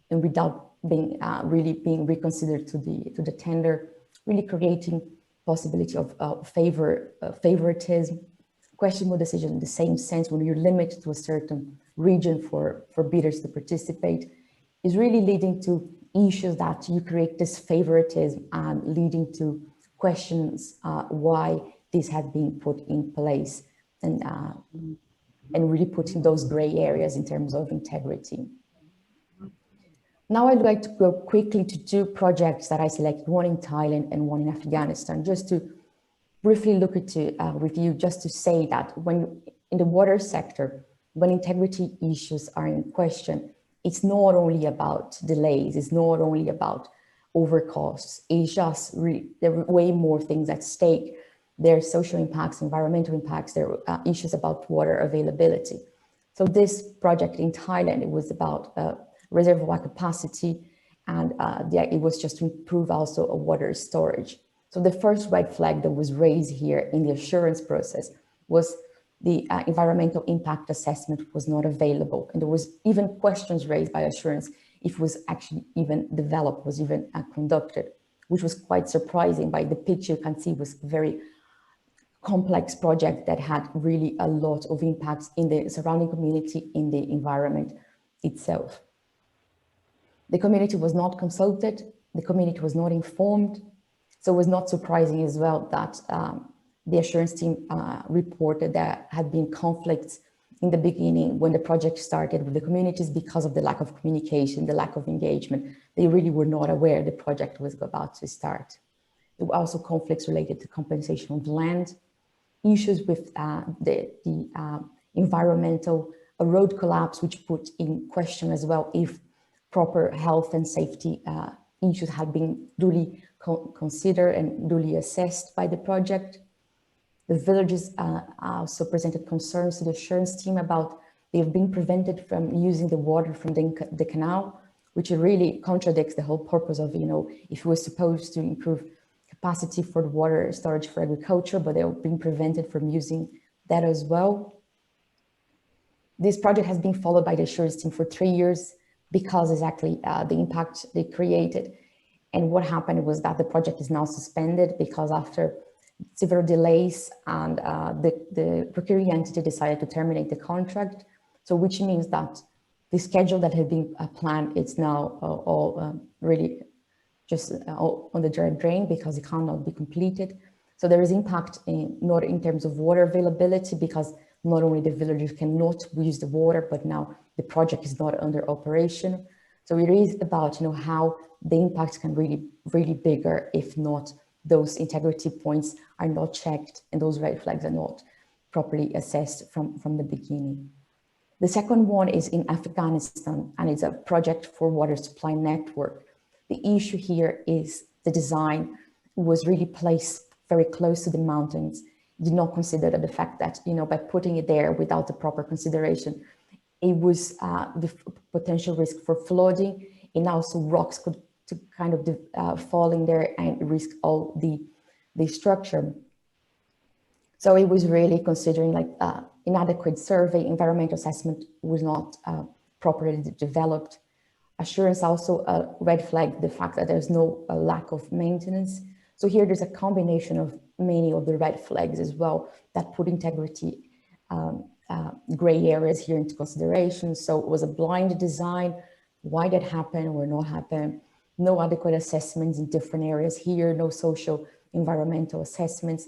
and without being really being reconsidered to the tender, really creating possibility of favoritism, questionable decision in the same sense when you limit to a certain region for bidders to participate, is really leading to issues that you create this favoritism and leading to questions why this had been put in place, and really putting those gray areas in terms of integrity. Now I'd like to go quickly to 2 projects that I selected, one in Thailand and one in Afghanistan, just to briefly look at review, just to say that when in the water sector, when integrity issues are in question, it's not only about delays, it's not only about overcosts, it's just really, there are way more things at stake. There are social impacts, environmental impacts, there are issues about water availability. So this project in Thailand, it was about reservoir capacity, and it was just to improve also a water storage. So the first red flag that was raised here in the assurance process was the environmental impact assessment was not available. And there was even questions raised by assurance if it was actually even developed, was even conducted, which was quite surprising. By the picture you can see was very complex project that had really a lot of impacts in the surrounding community, in the environment itself. The community was not consulted, the community was not informed, so it was not surprising as well that the assurance team reported there had been conflicts in the beginning when the project started with the communities because of the lack of communication, the lack of engagement. They really were not aware the project was about to start. There were also conflicts related to compensation of land, issues with the environmental road collapse, which put in question as well if proper health and safety issues had been duly considered and duly assessed by the project. The villages also presented concerns to the assurance team about they've been prevented from using the water from the canal, which really contradicts the whole purpose of, if we're supposed to improve capacity for the water storage for agriculture, but they've been prevented from using that as well. This project has been followed by the assurance team for 3 years because exactly the impact they created. And what happened was that the project is now suspended because after several delays and the procuring entity decided to terminate the contract. So which means that the schedule that had been planned, it's now all really just on the drain because it cannot be completed. So there is impact not in terms of water availability, because not only the villagers cannot use the water, but now the project is not under operation. So it is about how the impacts can really bigger if not those integrity points are not checked and those red flags are not properly assessed from the beginning. The second one is in Afghanistan, and it's a project for water supply network. The issue here is the design was really placed very close to the mountains, did not consider the fact that, by putting it there without the proper consideration, it was the potential risk for flooding, and also rocks could kind of fall in there and risk all the structure. So it was really considering like inadequate survey, environmental assessment was not properly developed. Assurance also red flagged the fact that there's no lack of maintenance. So here there's a combination of many of the red flags as well that put integrity gray areas here into consideration. So it was a blind design, why that happened or not happen, no adequate assessments in different areas here, no social environmental assessments,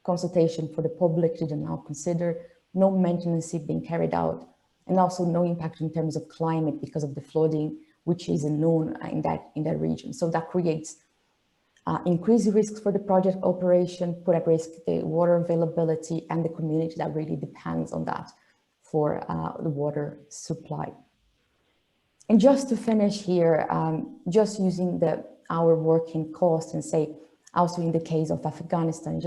consultation for the public did not consider, no maintenance being carried out, and also no impact in terms of climate because of the flooding, which is unknown in that region. So that creates increased risks for the project operation, put at risk the water availability and the community that really depends on that for the water supply. And just to finish here, just using our working cost and say, also in the case of Afghanistan,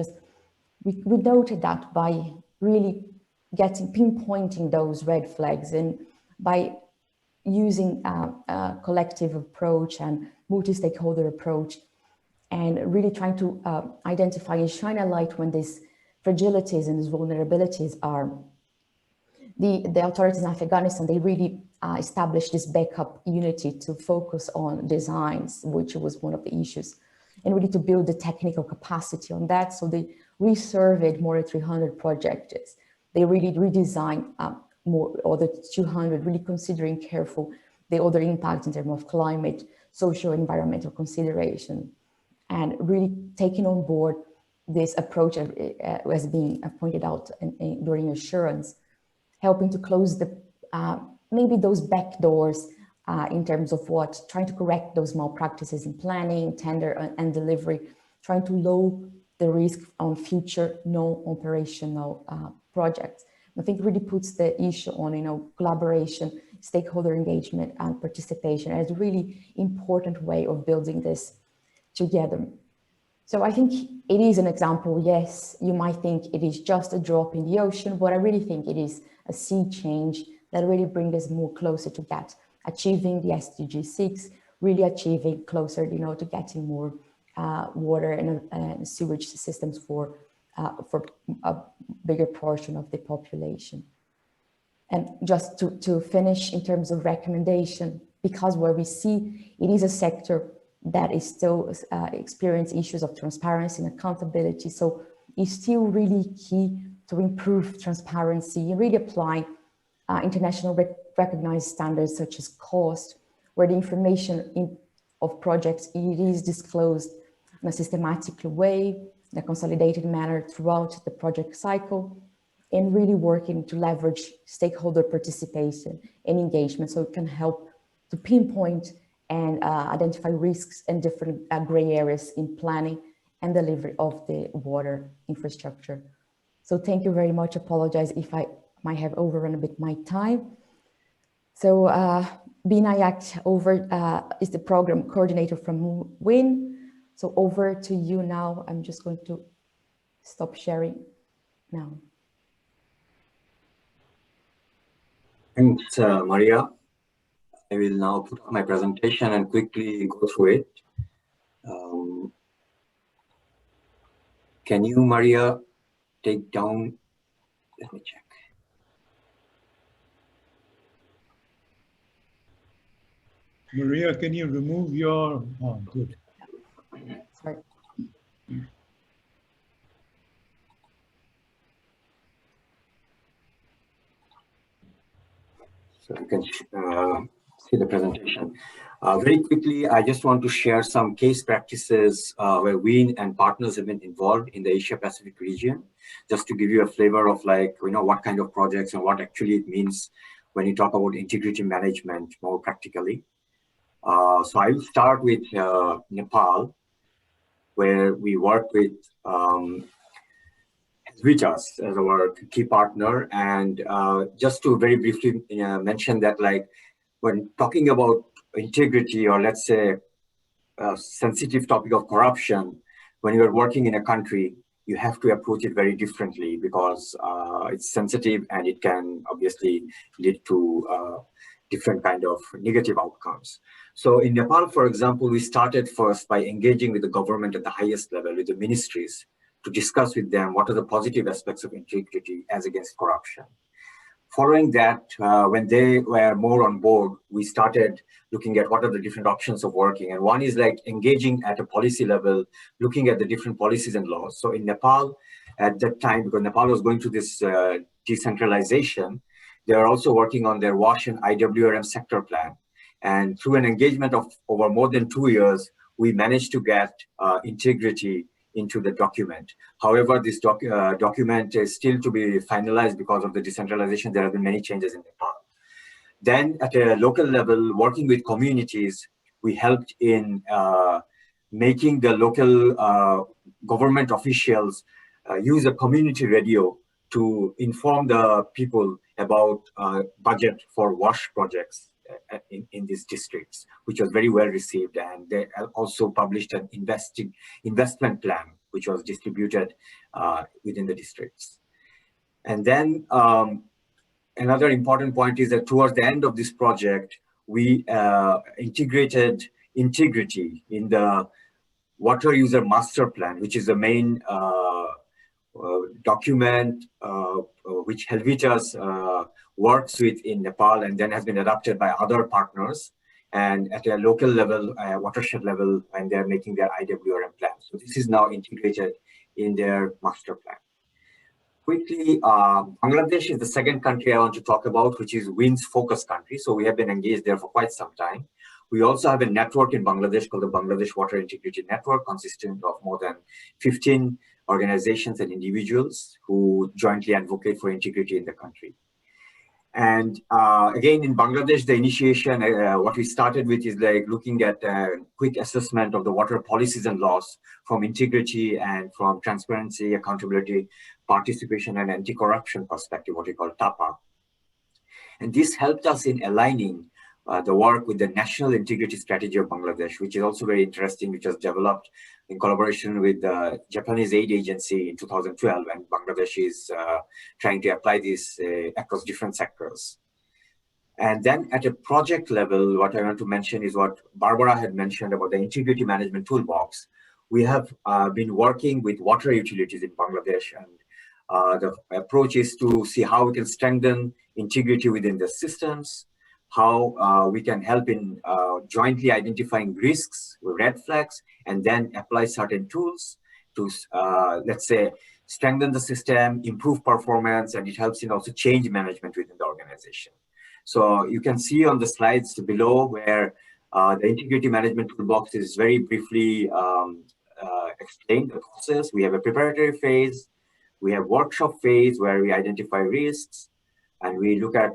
we noted that by really pinpointing those red flags and by using a collective approach and multi-stakeholder approach, and really trying to identify and shine a light when these fragilities and these vulnerabilities are. The authorities in Afghanistan, they really established this backup unity to focus on designs, which was one of the issues, and really to build the technical capacity on that. So they resurveyed more than 300 projects. They really redesigned more other 200, really considering careful the other impacts in terms of climate, social, environmental consideration, and really taking on board this approach as being pointed out during assurance, helping to close maybe those back doors in terms of trying to correct those malpractices in planning, tender and delivery, trying to lower the risk on future non-operational projects. I think it really puts the issue on, collaboration, stakeholder engagement and participation as a really important way of building this together. So I think it is an example. Yes, you might think it is just a drop in the ocean, but I really think it is a sea change that really brings us more closer to achieving the SDG 6, really achieving closer, to getting more water and sewage systems for a bigger portion of the population. And just to finish in terms of recommendation, because where we see it is a sector that is still experience issues of transparency and accountability. So it's still really key to improve transparency and really apply international recognized standards such as cost, where the information of projects it is disclosed in a systematic way, in a consolidated manner throughout the project cycle, and really working to leverage stakeholder participation and engagement so it can help to pinpoint and identify risks and different gray areas in planning and delivery of the water infrastructure. So thank you very much. Apologize if I might have overrun a bit my time. So Binayak is the program coordinator from WIN. So over to you now. I'm just going to stop sharing now. Thanks, Maria. I will now put up my presentation and quickly go through it. Can you, Maria, take down, let me check. Maria, can you remove your, oh, good. Sorry. So you can see the presentation. Very quickly, I just want to share some case practices where we and partners have been involved in the Asia Pacific region, just to give you a flavor of what kind of projects and what actually it means when you talk about integrity management more practically. So I will start with Nepal, where we work with Vichas as our key partner. And just to very briefly mention that, when talking about integrity, or let's say a sensitive topic of corruption, when you're working in a country, you have to approach it very differently because it's sensitive and it can obviously lead to different kind of negative outcomes. So in Nepal, for example, we started first by engaging with the government at the highest level, with the ministries, to discuss with them what are the positive aspects of integrity as against corruption. Following that, when they were more on board, we started looking at what are the different options of working. And one is like engaging at a policy level, looking at the different policies and laws. So in Nepal, at that time, because Nepal was going through this decentralization, they are also working on their WASH and IWRM sector plan. And through an engagement of over more than 2 years, we managed to get integrity into the document. However, this document is still to be finalized because of the decentralization. There have been many changes in Nepal. Then at a local level, working with communities, we helped in making the local government officials use a community radio to inform the people about budget for WASH projects in these districts, which was very well received. And they also published an investment plan, which was distributed within the districts. And then another important point is that towards the end of this project, we integrated integrity in the water user master plan, which is the main document which Helvetia's works with in Nepal and then has been adopted by other partners, and at a local level, watershed level, and they're making their IWRM plan. So this is now integrated in their master plan. Quickly, Bangladesh is the second country I want to talk about, which is WIN's focus country. So we have been engaged there for quite some time. We also have a network in Bangladesh called the Bangladesh Water Integrity Network, consisting of more than 15 organizations and individuals who jointly advocate for integrity in the country. And again, in Bangladesh, the initiation, what we started with is like looking at a quick assessment of the water policies and laws from integrity and from transparency, accountability, participation, and anti-corruption perspective, what we call TAPA. And this helped us in aligning the work with the National Integrity Strategy of Bangladesh, which is also very interesting, which was developed in collaboration with the Japanese aid agency in 2012, and Bangladesh is trying to apply this across different sectors. And then at a project level, what I want to mention is what Barbara had mentioned about the integrity management toolbox. We have been working with water utilities in Bangladesh, and the approach is to see how we can strengthen integrity within the systems, how we can help in jointly identifying risks, red flags, and then apply certain tools to, let's say, strengthen the system, improve performance, and it helps in also change management within the organization. So you can see on the slides below where the integrity management toolbox is very briefly explained the process. We have a preparatory phase, we have workshop phase where we identify risks, and we look at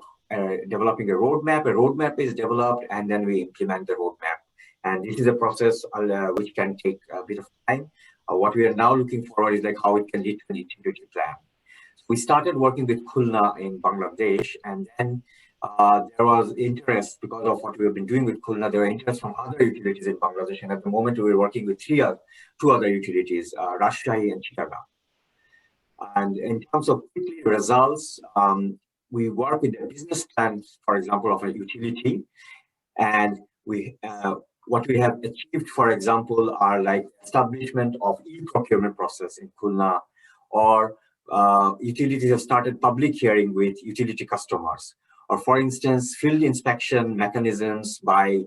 developing a roadmap. A roadmap is developed, and then we implement the roadmap. And this is a process which can take a bit of time. What we are now looking forward is like how it can lead to an integrity plan. We started working with Khulna in Bangladesh, and then there was interest because of what we have been doing with Khulna. There were interest from other utilities in Bangladesh, and at the moment we were working with two other utilities, Rajshahi and Chittagong. And in terms of quickly results, we work with the business plan, for example, of a utility, and we what we have achieved, for example, are like establishment of e-procurement process in Khulna, or utilities have started public hearing with utility customers, or for instance, field inspection mechanisms by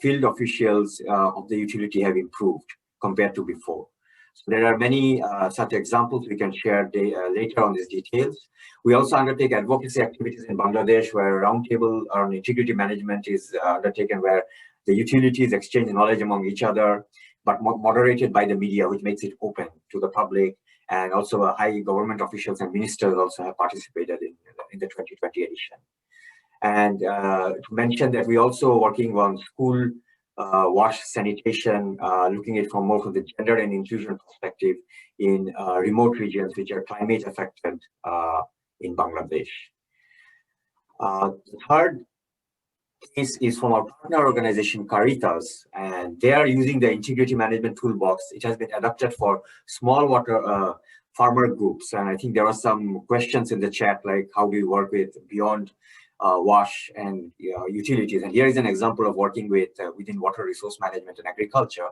field officials of the utility have improved compared to before. So there are many such examples. We can share later on these details. We also undertake advocacy activities in Bangladesh, where a roundtable on integrity management is undertaken, where the utilities exchange knowledge among each other, but moderated by the media, which makes it open to the public. And also high government officials and ministers also have participated in the 2020 edition. And to mention that we're also working on school wash sanitation, looking at it from more from the gender and inclusion perspective in remote regions which are climate affected in Bangladesh. The third case is from our partner organization, Caritas, and they are using the integrity management toolbox. It has been adapted for small water farmer groups. And I think there are some questions in the chat, like how do you work with beyond wash and utilities? And here is an example of working with within water resource management and agriculture,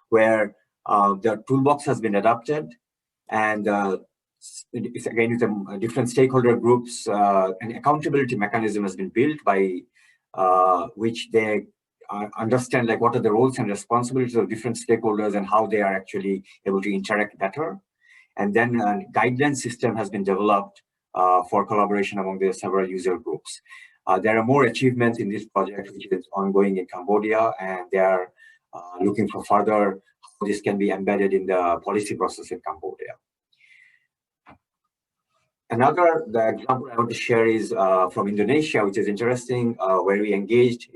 where the toolbox has been adapted, and it's again with different stakeholder groups. An accountability mechanism has been built by which they understand like what are the roles and responsibilities of different stakeholders and how they are actually able to interact better. And then a guideline system has been developed for collaboration among the several user groups. There are more achievements in this project, which is ongoing in Cambodia, and they are looking for further how this can be embedded in the policy process in Cambodia. The example I want to share is from Indonesia, which is interesting, where we engaged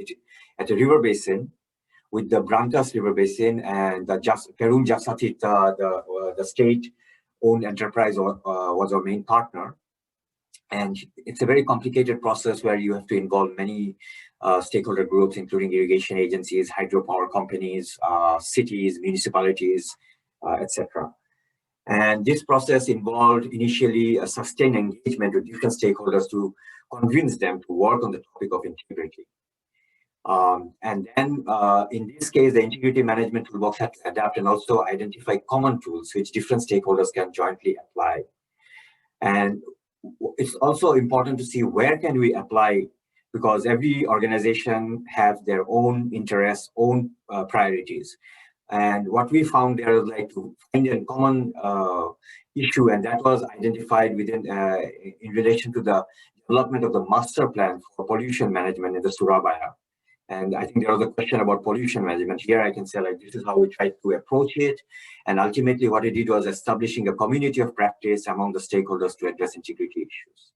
at a river basin with the Brantas River Basin, and the Perum Jasa Tirta, the state-owned enterprise was our main partner. And it's a very complicated process where you have to involve many stakeholder groups, including irrigation agencies, hydropower companies, cities, municipalities, etc. And this process involved initially a sustained engagement with different stakeholders to convince them to work on the topic of integrity. And then in this case, the integrity management toolbox had to adapt and also identify common tools which different stakeholders can jointly apply. And it's also important to see where can we apply, because every organization has their own interests, own priorities. And what we found there is like to find a common issue, and that was identified within in relation to the development of the master plan for pollution management in the Surabaya. And I think there was a question about pollution management. Here I can say like this is how we tried to approach it. And ultimately what it did was establishing a community of practice among the stakeholders to address integrity issues.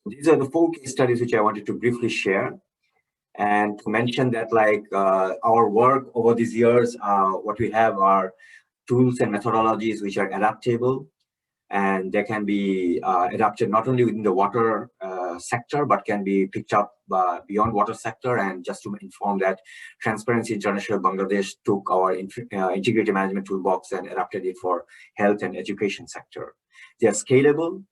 These are the 4 case studies which I wanted to briefly share. And to mention that like our work over these years, what we have are tools and methodologies which are adaptable, and they can be adapted not only within the water sector, but can be picked up beyond water sector. And just to inform that Transparency International Bangladesh took our integrity management toolbox and adapted it for health and education sector. They are scalable,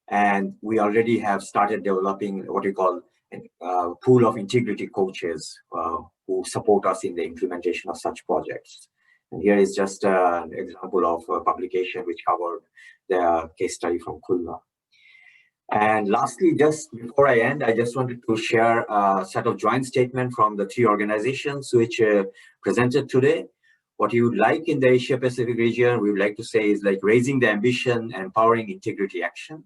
and we already have started developing what we call a pool of integrity coaches who support us in the implementation of such projects. And here is just an example of a publication which covered the case study from Khulna. And lastly, just before I end, I just wanted to share a set of joint statements from the 3 organizations which presented today. What you would like in the Asia Pacific region, we would like to say is like raising the ambition and empowering integrity action.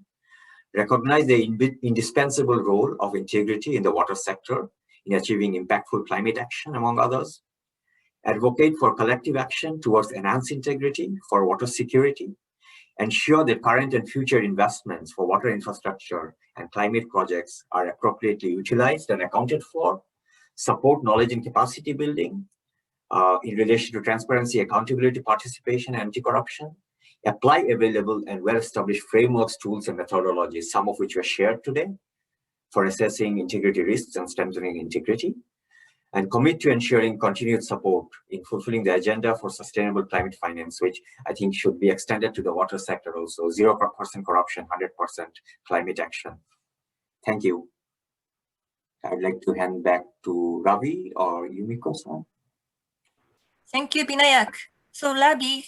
Recognize the indispensable role of integrity in the water sector in achieving impactful climate action, among others. Advocate for collective action towards enhanced integrity for water security. Ensure that current and future investments for water infrastructure and climate projects are appropriately utilized and accounted for. Support knowledge and capacity building in relation to transparency, accountability, participation, and anti-corruption. Apply available and well-established frameworks, tools, and methodologies, some of which were shared today, for assessing integrity risks and strengthening integrity. And commit to ensuring continued support in fulfilling the agenda for sustainable climate finance, which I think should be extended to the water sector also. 0% corruption, 100% climate action. Thank you. I'd like to hand back to Ravi or Yumiko-san. Thank you, Binayak. So Ravi.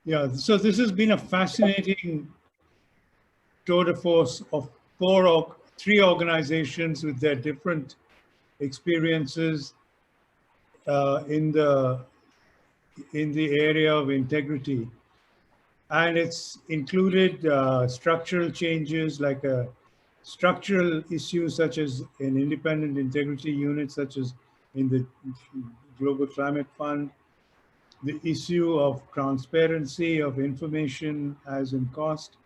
Yeah, so this has been a fascinating tour de force of 3 organizations with their different experiences in the area of integrity, and it's included structural changes, like a structural issue such as an independent integrity unit, such as in the Global Climate Fund, the issue of transparency of information as in cost,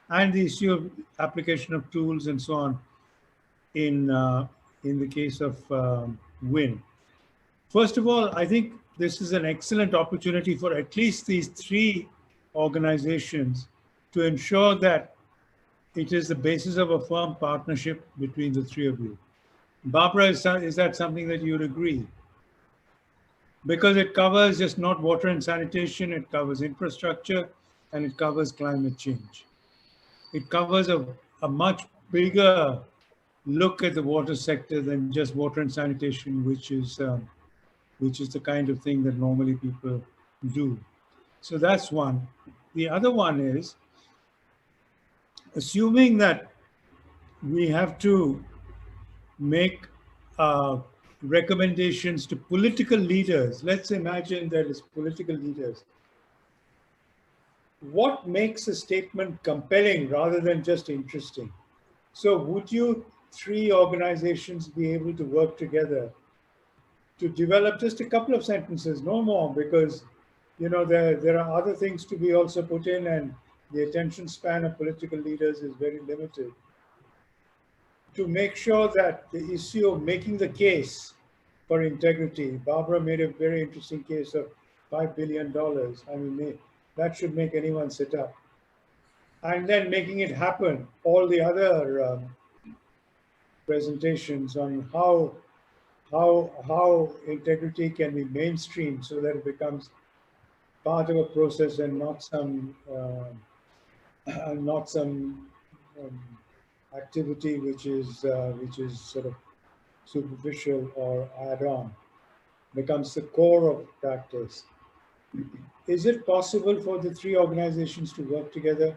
and the issue of application of tools and so on in the case of wind. First of all, I think this is an excellent opportunity for at least these 3 organizations to ensure that it is the basis of a firm partnership between the three of you. Barbara, is that something that you would agree? Because it covers just not water and sanitation, it covers infrastructure, and it covers climate change. It covers a much bigger look at the water sector than just water and sanitation, which is the kind of thing that normally people do. So that's one. The other one is, assuming that we have to make recommendations to political leaders. Let's imagine there is political leaders. What makes a statement compelling rather than just interesting? So would you three organizations be able to work together to develop just a couple of sentences, no more, because there are other things to be also put in, and the attention span of political leaders is very limited, to make sure that the issue of making the case for integrity. Barbara made a very interesting case of $5 billion. I mean, that should make anyone sit up. And then making it happen, all the other presentations on how integrity can be mainstreamed so that it becomes part of a process and not some activity which is sort of superficial or add-on, becomes the core of practice. Is it possible for the three organizations to work together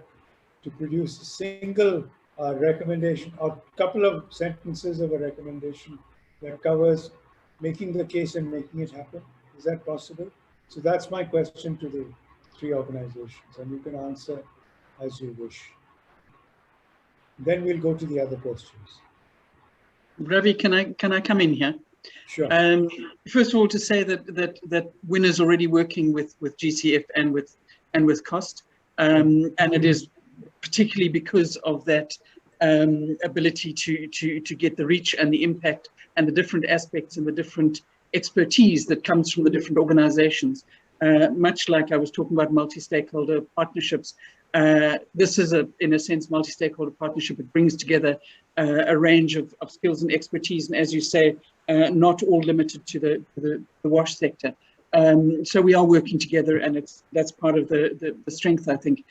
to produce a single recommendation or a couple of sentences of a recommendation that covers making the case and making it happen? Is that possible? So that's my question to the three organizations, and you can answer as you wish. Then we'll go to the other questions. Ravi, can I come in here? Sure. First of all, to say that WIN is already working with GCF and with COST, and it is particularly because of that ability to get the reach and the impact and the different aspects and the different expertise that comes from the different organizations. Much like I was talking about multi-stakeholder partnerships, this is in a sense, multi-stakeholder partnership. It brings together a range of skills and expertise, and as you say, not all limited to the wash sector. So we are working together, and that's part of the strength, I think.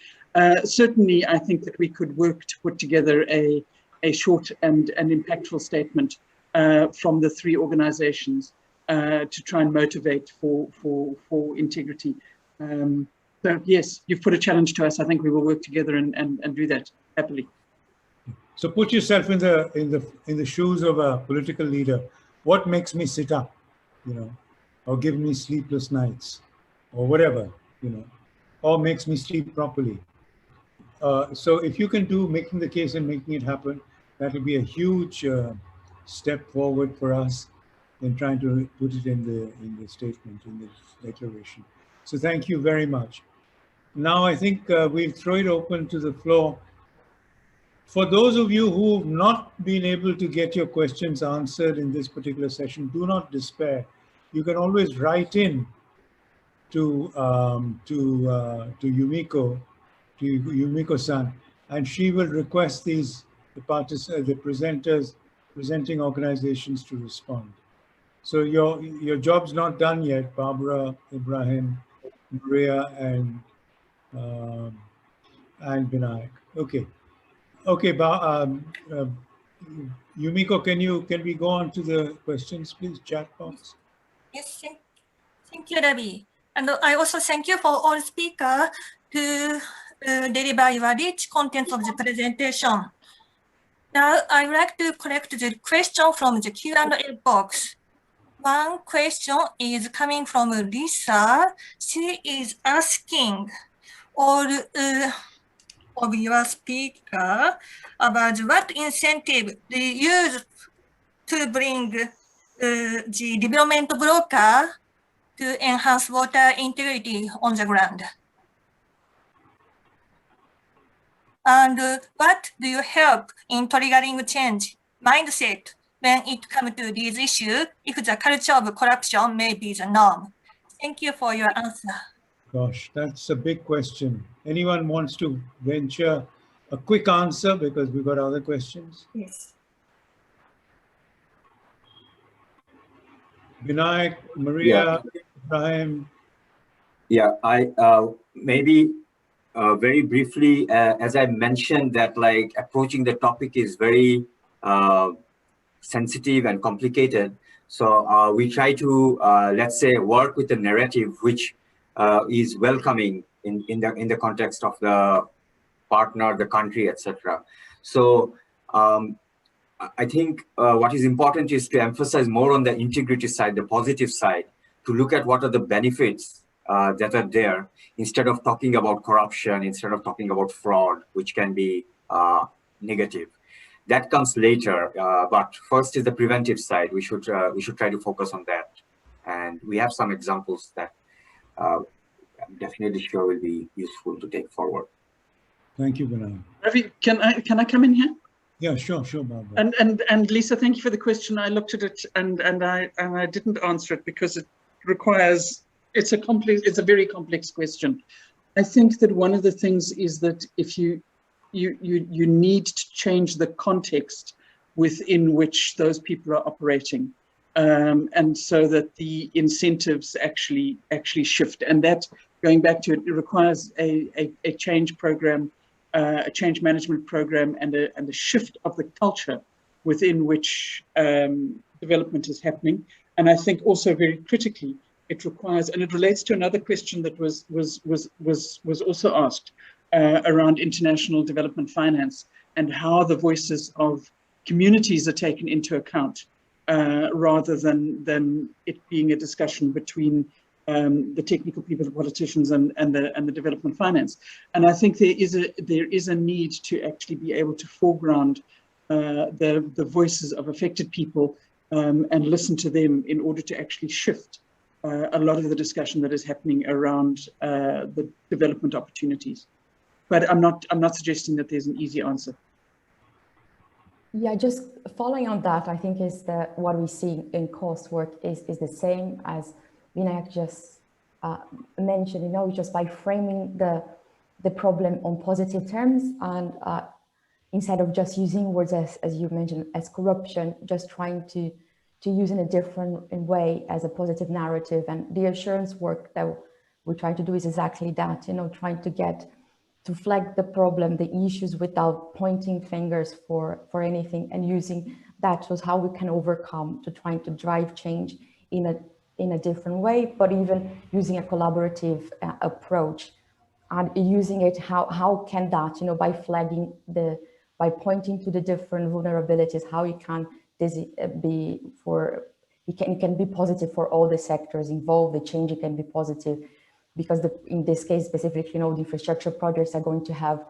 Certainly, I think that we could work to put together a short and impactful statement from the three organizations to try and motivate for integrity. So yes, you've put a challenge to us. I think we will work together and do that happily. So put yourself in the shoes of a political leader. What makes me sit up, or give me sleepless nights, or whatever, or makes me sleep properly. So if you can do making the case and making it happen, that will be a huge step forward for us in trying to put it in the statement, in the declaration. So thank you very much. Now I think we'll throw it open to the floor. For those of you who have not been able to get your questions answered in this particular session, do not despair. You can always write in to Yumiko-san, and she will request the presenters, presenting organizations to respond. So your job's not done yet, Barbara, Ibrahim, Maria, and Binayak. Okay. Okay, Yumiko, can we go on to the questions, please, chat box? Yes, thank you, Ravi. And I also thank you for all speakers to deliver your rich content of the presentation. Now, I would like to collect the question from the Q&A box. One question is coming from Lisa. She is asking all of your speaker about what incentive do you use to bring the development broker to enhance water integrity on the ground. And what do you help in triggering change mindset when it comes to these issues if the culture of corruption may be the norm? Thank you for your answer. Gosh, that's a big question. Anyone wants to venture a quick answer because we've got other questions. Yes. Binayak, Maria, Ibrahim. Yeah, I maybe very briefly, as I mentioned, that like approaching the topic is very sensitive and complicated. So we try to let's say work with a narrative which is welcoming in the context of the partner, the country, etc. So I think what is important is to emphasize more on the integrity side, the positive side, to look at what are the benefits that are there, instead of talking about corruption, instead of talking about fraud, which can be negative. That comes later, but first is the preventive side. We should try to focus on that, and we have some examples that I'm definitely sure will be useful to take forward. Thank you, Binayak. Ravi, can I come in here? Yeah, sure, Barbara. And Lisa, thank you for the question. I looked at it and I didn't answer it because it requires, it's a very complex question. I think that one of the things is that if you need to change the context within which those people are operating, and so that the incentives actually shift. And that, going back to it, it requires a change program, a change management program, and a shift of the culture within which development is happening. And I think also very critically, it requires, and it relates to another question that was also asked around international development finance and how the voices of communities are taken into account, rather than it being a discussion between the technical people, the politicians, and the development finance. And I think there is a need to actually be able to foreground the voices of affected people and listen to them in order to actually shift a lot of the discussion that is happening around the development opportunities. But I'm not suggesting that there's an easy answer. Yeah, just following on that, I think is that what we see in cost work is the same as Binayak just mentioned, you know, just by framing the problem on positive terms, and instead of just using words as you mentioned, as corruption, just trying to use in a different way as a positive narrative. And the assurance work that we try to do is exactly that, you know, trying to flag the problem, the issues, without pointing fingers for anything, and using that was how we can overcome, to trying to drive change in a different way, but even using a collaborative approach, and using it, how can that, you know, by flagging by pointing to the different vulnerabilities, how it can be it can be positive for all the sectors involved. The change, it can be positive because in this case specifically, you know, the infrastructure projects are going to have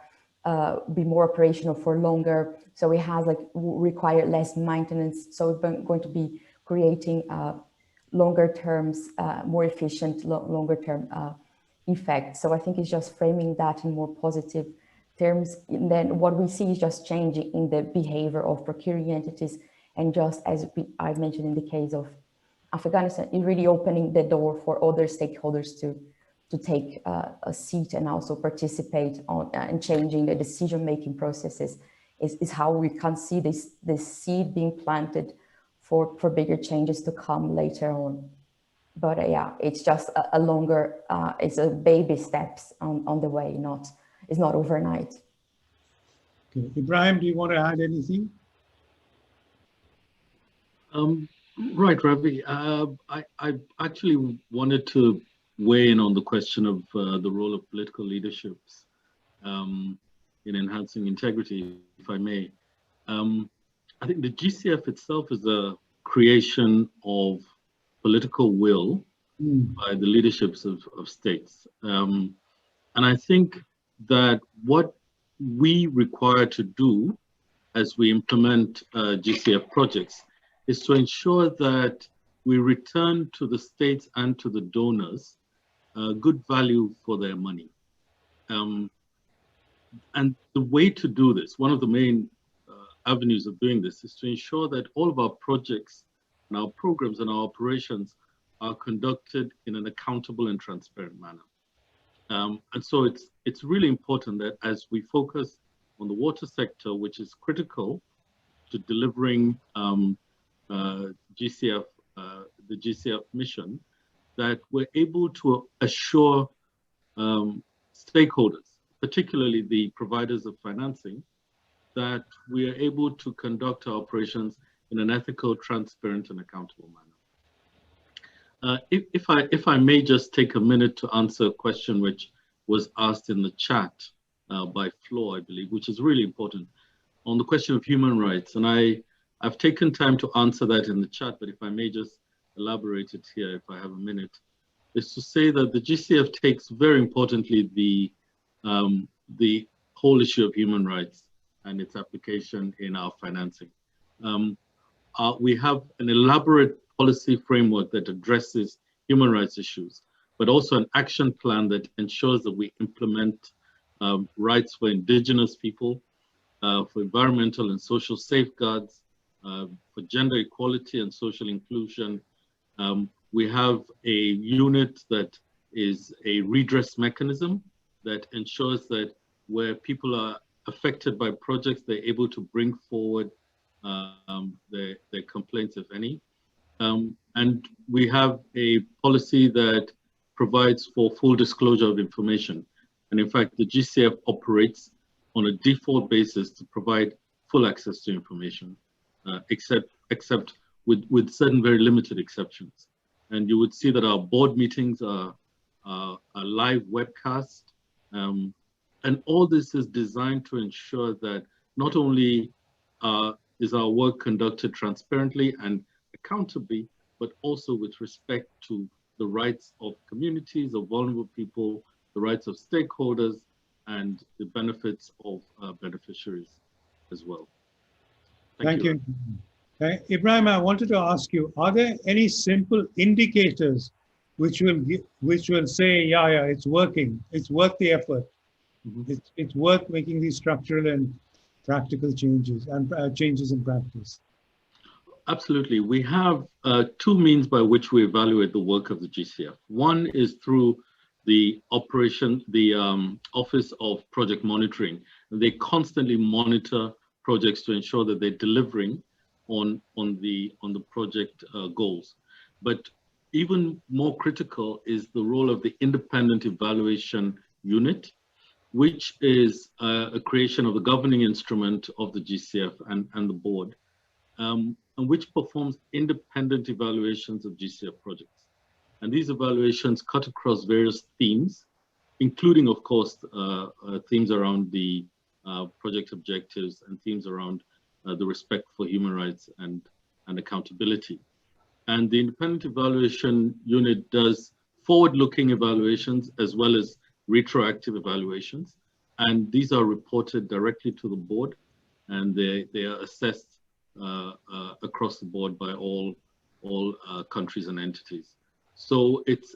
be more operational for longer, so it has like require less maintenance, so it's going to be creating longer terms, more efficient, longer term effect. So I think it's just framing that in more positive terms. And then what we see is just changing in the behavior of procuring entities, and just as I mentioned in the case of Afghanistan, it really opening the door for other stakeholders to take a seat and also participate on in changing the decision-making processes is how we can see this seed being planted for bigger changes to come later on. But yeah, it's just a longer, it's a baby steps on the way, it's not overnight. Okay. Ibrahim, do you want to add anything? Right, Ravi. I actually wanted to weigh in on the question of the role of political leaderships in enhancing integrity, if I may. I think the GCF itself is a creation of political will by the leaderships of states. And I think that what we require to do as we implement GCF projects is to ensure that we return to the states and to the donors good value for their money. And the way to do this, one of the main avenues of doing this, is to ensure that all of our projects and our programs and our operations are conducted in an accountable and transparent manner. And so it's really important that as we focus on the water sector, which is critical to delivering GCF, the GCF mission, that we're able to assure stakeholders, particularly the providers of financing, that we are able to conduct our operations in an ethical, transparent, and accountable manner. If I may just take a minute to answer a question which was asked in the chat by Flo, I believe, which is really important, on the question of human rights. And I've taken time to answer that in the chat, but if I may just elaborate it here, if I have a minute, is to say that the GCF takes very importantly the whole issue of human rights and its application in our financing. We have an elaborate policy framework that addresses human rights issues, but also an action plan that ensures that we implement rights for indigenous people, for environmental and social safeguards, for gender equality and social inclusion. We have a unit that is a redress mechanism that ensures that where people are affected by projects, they're able to bring forward their complaints, if any. And we have a policy that provides for full disclosure of information. And in fact, the GCF operates on a default basis to provide full access to information, except with certain very limited exceptions. And you would see that our board meetings are a live webcast. And all this is designed to ensure that not only is our work conducted transparently and accountably, but also with respect to the rights of communities, of vulnerable people, the rights of stakeholders, and the benefits of beneficiaries as well. Thank you. Ibrahim, I wanted to ask you, are there any simple indicators which will say, yeah, it's working, it's worth the effort, it's worth making these structural and practical changes and changes in practice? Absolutely. We have two means by which we evaluate the work of the GCF. One is through the Office of Project Monitoring. They constantly monitor projects to ensure that they're delivering on the project goals. But even more critical is the role of the Independent Evaluation Unit, which is a creation of the governing instrument of the GCF and the board, and which performs independent evaluations of GCF projects. And these evaluations cut across various themes, including, of course, themes around the project objectives and themes around the respect for human rights and accountability. And the Independent Evaluation Unit does forward-looking evaluations as well as retroactive evaluations. And these are reported directly to the board, and they are assessed across the board by all countries and entities. So it's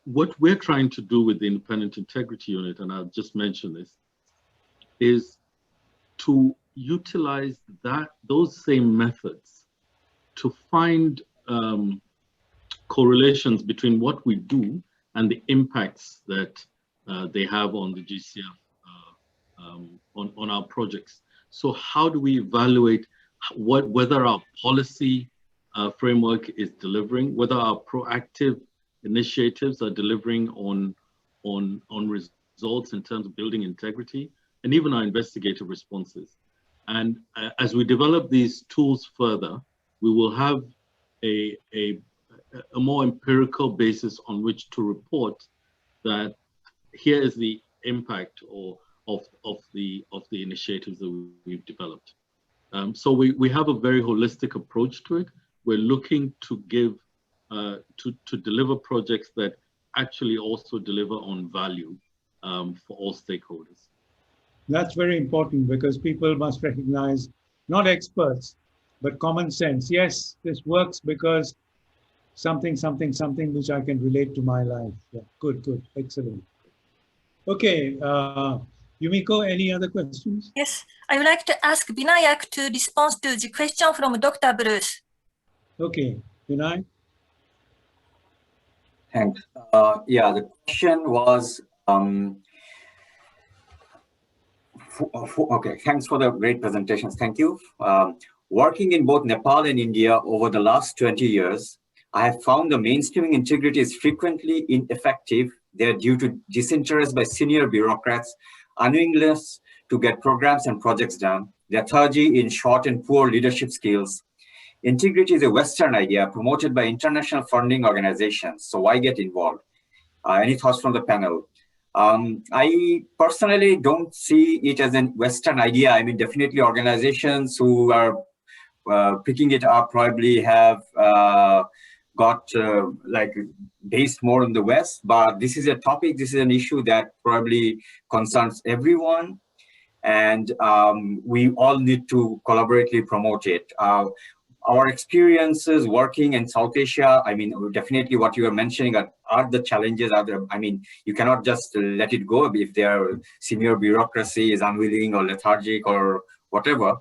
what we're trying to do with the Independent Integrity Unit, and I'll just mention this, is to utilize those same methods to find correlations between what we do and the impacts that they have on the GCF, on our projects. So how do we evaluate whether our policy framework is delivering, whether our proactive initiatives are delivering on results in terms of building integrity, and even our investigative responses. And as we develop these tools further, we will have a more empirical basis on which to report that here is the impact of the initiatives that we've developed. So we have a very holistic approach to it. We're looking to give to deliver projects that actually also deliver on value for all stakeholders. That's very important, because people must recognize, not experts, but common sense. Yes, this works because something, which I can relate to my life. Yeah, good, excellent. Okay, Yumiko, any other questions? Yes, I would like to ask Binayak to respond to the question from Dr. Bruce. Okay, Binayak. Thanks. Yeah, the question was, Okay, thanks for the great presentations. Thank you. Working in both Nepal and India over the last 20 years, I have found the mainstreaming integrity is frequently ineffective. They're due to disinterest by senior bureaucrats, unwillingness to get programs and projects done, lethargy in short and poor leadership skills. Integrity is a Western idea promoted by international funding organizations. So why get involved? Any thoughts from the panel? I personally don't see it as a Western idea. I mean, definitely organizations who are picking it up probably have got like based more in the West, but this is a topic, this is an issue that probably concerns everyone, and we all need to collaboratively promote it. Our experiences working in South Asia, I mean, definitely what you are mentioning are the challenges. I mean, you cannot just let it go if their senior bureaucracy is unwilling or lethargic or whatever.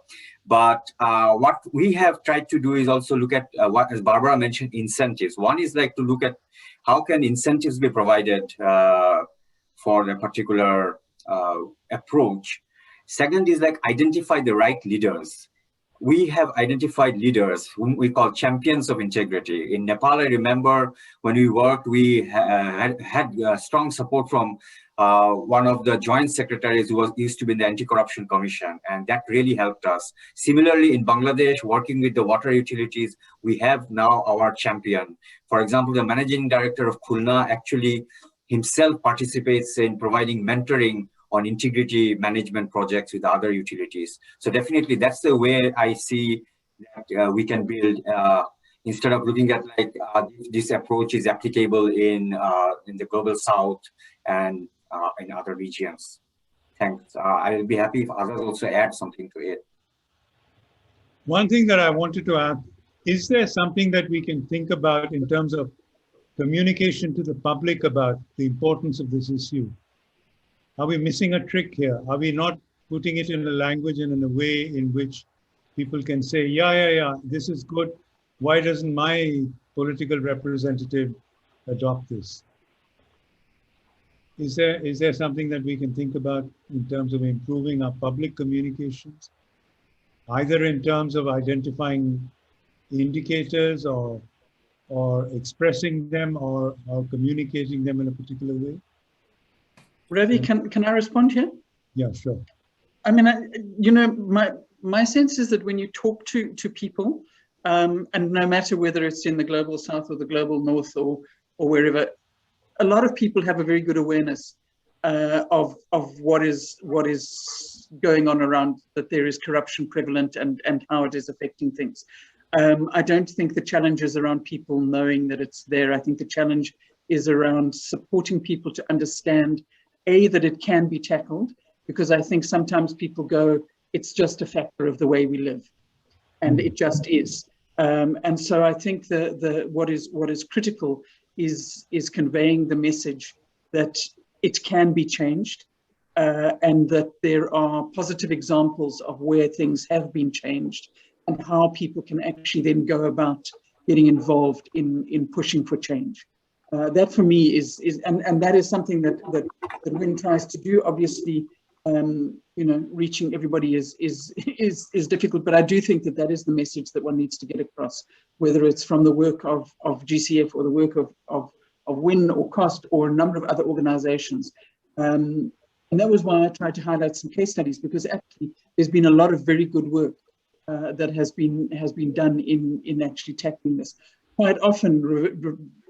But what we have tried to do is also look at what, as Barbara mentioned, incentives. One is like to look at how can incentives be provided for a particular approach. Second is like identify the right leaders. We have identified leaders whom we call champions of integrity. In Nepal, I remember when we worked, we had strong support from one of the joint secretaries who used to be in the Anti-Corruption Commission, and that really helped us. Similarly, in Bangladesh, working with the water utilities, we have now our champion. For example, the managing director of Khulna actually himself participates in providing mentoring on integrity management projects with other utilities. So definitely that's the way I see that we can build, instead of looking at like this approach is applicable in the global south and in other regions. Thanks. I will be happy if others also add something to it. One thing that I wanted to add, is there something that we can think about in terms of communication to the public about the importance of this issue? Are we missing a trick here? Are we not putting it in a language and in a way in which people can say, yeah, this is good. Why doesn't my political representative adopt this? Is there something that we can think about in terms of improving our public communications, either in terms of identifying indicators or expressing them or communicating them in a particular way? Ravi, can I respond here? Yeah, sure. I mean, you know, my sense is that when you talk to people, and no matter whether it's in the global south or the global north or wherever, a lot of people have a very good awareness of what is going on around, that there is corruption prevalent and how it is affecting things. I don't think the challenge is around people knowing that it's there. I think the challenge is around supporting people to understand, A, that it can be tackled, because I think sometimes people go, it's just a factor of the way we live, and it just is. And so I think what is critical is conveying the message that it can be changed, and that there are positive examples of where things have been changed, and how people can actually then go about getting involved in pushing for change. That for me and that is something that WIN tries to do. Obviously, you know, reaching everybody is difficult, but I do think that is the message that one needs to get across, whether it's from the work of GCF or the work of WIN or COST or a number of other organizations. And that was why I tried to highlight some case studies, because actually there's been a lot of very good work that has been done in actually tackling this. Quite often,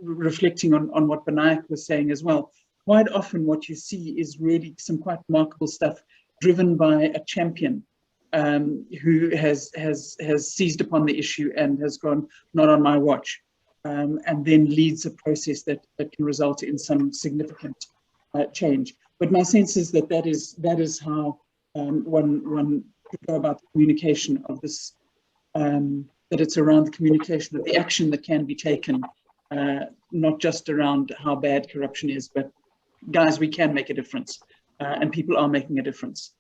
reflecting on what Binayak was saying as well, quite often what you see is really some quite remarkable stuff driven by a champion who has seized upon the issue and has gone, not on my watch, and then leads a process that can result in some significant change. But my sense is that is how one could go about the communication of this, that it's around the communication of the action that can be taken, not just around how bad corruption is, but guys, we can make a difference, and people are making a difference.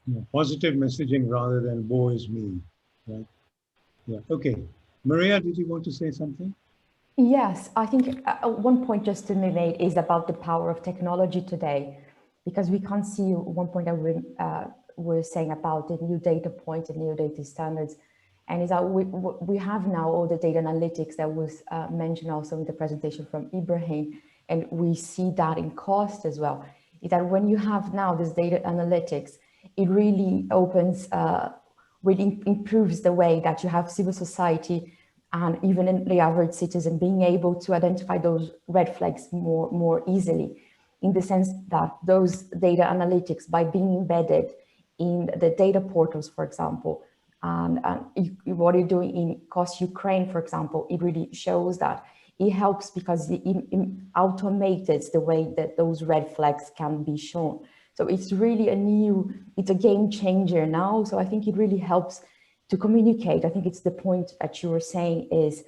Yeah, positive messaging rather than woe is me, right? Yeah, okay. Maria, did you want to say something? Yes, I think one point just to be made is about the power of technology today, because we can't see one point that we we're saying about the new data points and new data standards. And is that we have now all the data analytics that was mentioned also in the presentation from Ibrahim, and we see that in cost as well. Is that when you have now this data analytics, it really opens, really improves the way that you have civil society and even in the average citizen being able to identify those red flags more easily, in the sense that those data analytics, by being embedded in the data portals, for example, and what you're doing in Cost Ukraine, for example, it really shows that it helps because it automates the way that those red flags can be shown. So it's really it's a game changer now. So I think it really helps to communicate. I think it's the point that you were saying is,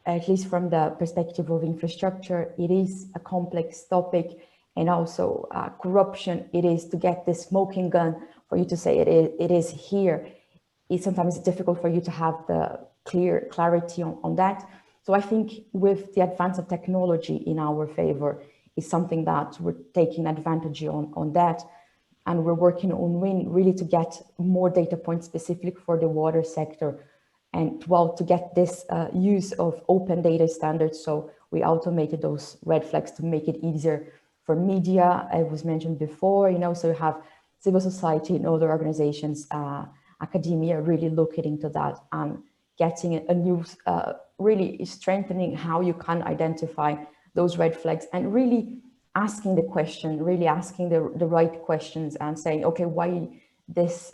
at least from the perspective of infrastructure, it is a complex topic, and also corruption, it is to get the smoking gun for you to say it is here. It's sometimes difficult for you to have the clarity on that. So I think with the advance of technology in our favor is something that we're taking advantage on that. And we're working on really to get more data points specific for the water sector, and to get this use of open data standards. So we automated those red flags to make it easier for media. It was mentioned before, so you have civil society and other organizations, academia really looking into that and getting a new, really strengthening how you can identify those red flags, and really asking the question, really asking the right questions and saying, okay, why this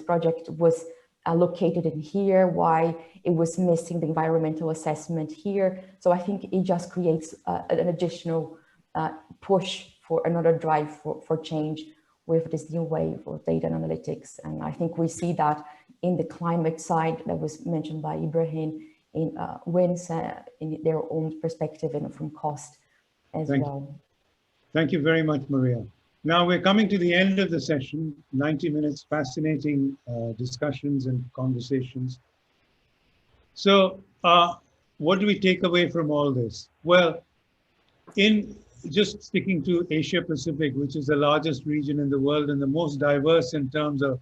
project was located in here, why it was missing the environmental assessment here. So I think it just creates an additional push for another drive for change with this new wave of data and analytics. And I think we see that in the climate side that was mentioned by Ibrahim, in winds, in their own perspective, and from cost as well. Thank you very much, Maria. Now we're coming to the end of the session, 90 minutes, fascinating discussions and conversations. So what do we take away from all this? Well, in just sticking to Asia Pacific, which is the largest region in the world and the most diverse in terms of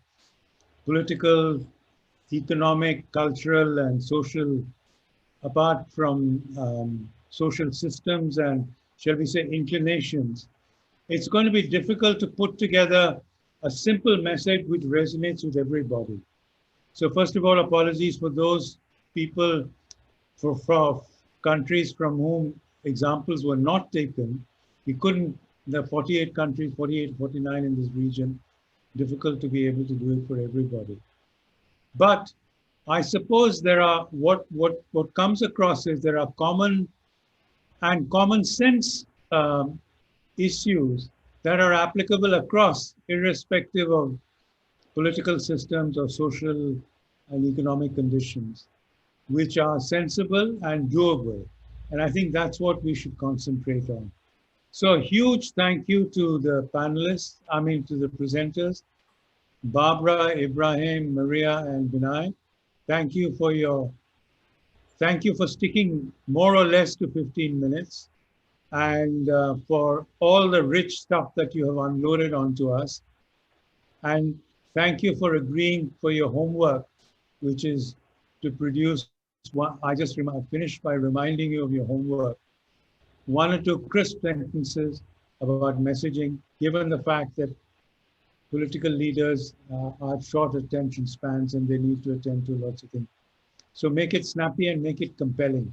political, economic, cultural, and social, apart from social systems and, shall we say, inclinations, it's going to be difficult to put together a simple message which resonates with everybody. So first of all, apologies for those people, for countries from whom examples were not taken. We couldn't, there are 48 countries, 48, 49 in this region, difficult to be able to do it for everybody. But I suppose there are, what comes across is there are common sense issues that are applicable across, irrespective of political systems or social and economic conditions, which are sensible and doable. And I think that's what we should concentrate on. So a huge thank you to the panelists, to the presenters, Barbara, Ibrahim, Maria, and Binayak. Thank you for sticking more or less to 15 minutes, and for all the rich stuff that you have unloaded onto us. And thank you for agreeing for your homework, which is to produce one. I just finished by reminding you of your homework. 1 or 2 crisp sentences about messaging, given the fact that political leaders have short attention spans and they need to attend to lots of things. So make it snappy and make it compelling.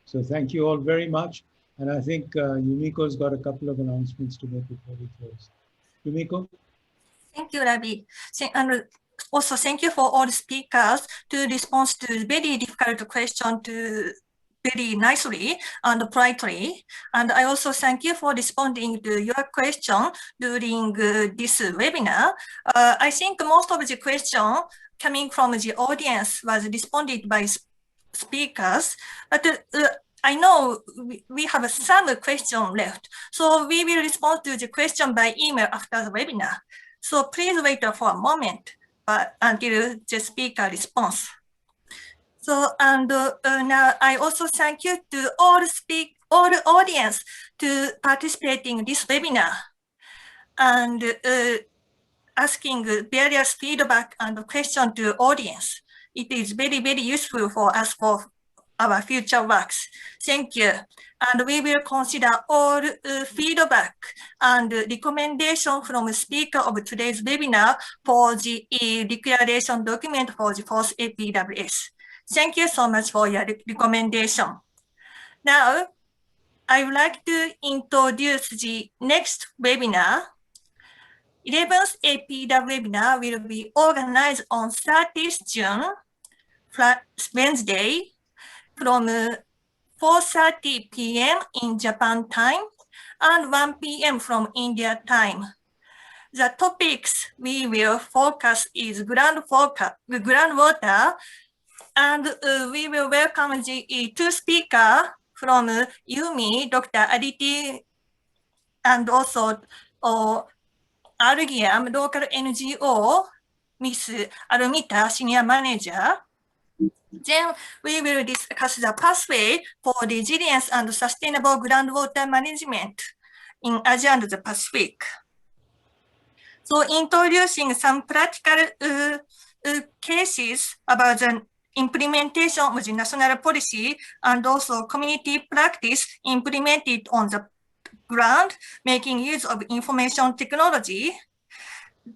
So thank you all very much. And I think Yumiko's got a couple of announcements to make before we close. Yumiko? Thank you, Ravi. And also thank you for all the speakers to respond to very difficult questions very nicely and politely. And I also thank you for responding to your question during this webinar. I think most of the questions coming from the audience was responded by speakers, but I know we have some questions left. So we will respond to the question by email after the webinar. So please wait for a moment until the speaker responds. So, and now I also thank you to all the audience to participate in this webinar. And asking various feedback and question to audience. It is very, very useful for us for our future works. Thank you. And we will consider all feedback and recommendation from the speaker of today's webinar for the declaration document for the 4th APWF. Thank you so much for your recommendation. Now, I would like to introduce the next webinar. 11th APWF webinar will be organized on 30th June, Wednesday, from 4:30 p.m. in Japan time and 1 p.m. from India time. The topics we will focus is groundwater, and we will welcome the two speakers from UMI, Dr. Aditi, and also Algiam, local NGO, Miss Arumita, Senior Manager. Then we will discuss the pathway for resilience and sustainable groundwater management in Asia and the Pacific. So introducing some practical cases about the implementation of the national policy and also community practice implemented on the ground, making use of information technology.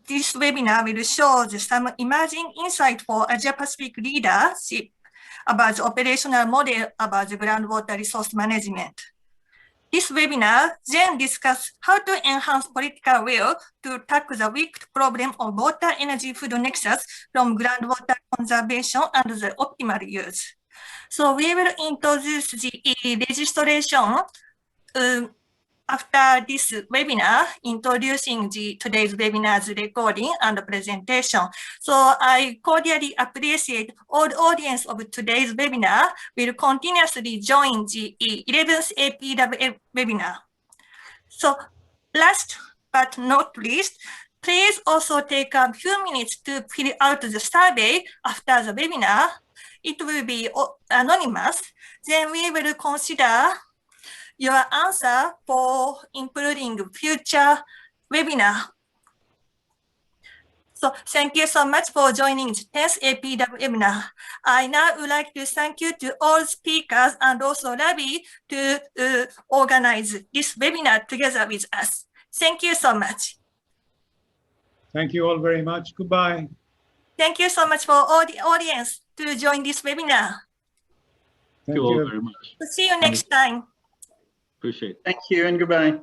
This webinar will show some emerging insight for Asia-Pacific leadership about the operational model about the groundwater resource management. This webinar then discusses how to enhance political will to tackle the weak problem of water energy food nexus from groundwater conservation and the optimal use. So we will introduce the registration after this webinar, introducing today's webinar's recording and presentation. So I cordially appreciate all the audience of today's webinar will continuously join the 11th APWF webinar. So last but not least, please also take a few minutes to fill out the survey after the webinar. It will be anonymous. Then we will consider your answer for including future webinar. So thank you so much for joining the 10th APWF webinar. I now would like to thank you to all speakers and also Ravi to organize this webinar together with us. Thank you so much. Thank you all very much. Goodbye. Thank you so much for all the audience to join this webinar. Thank you all very much. See you next time. Appreciate it. Thank you and goodbye.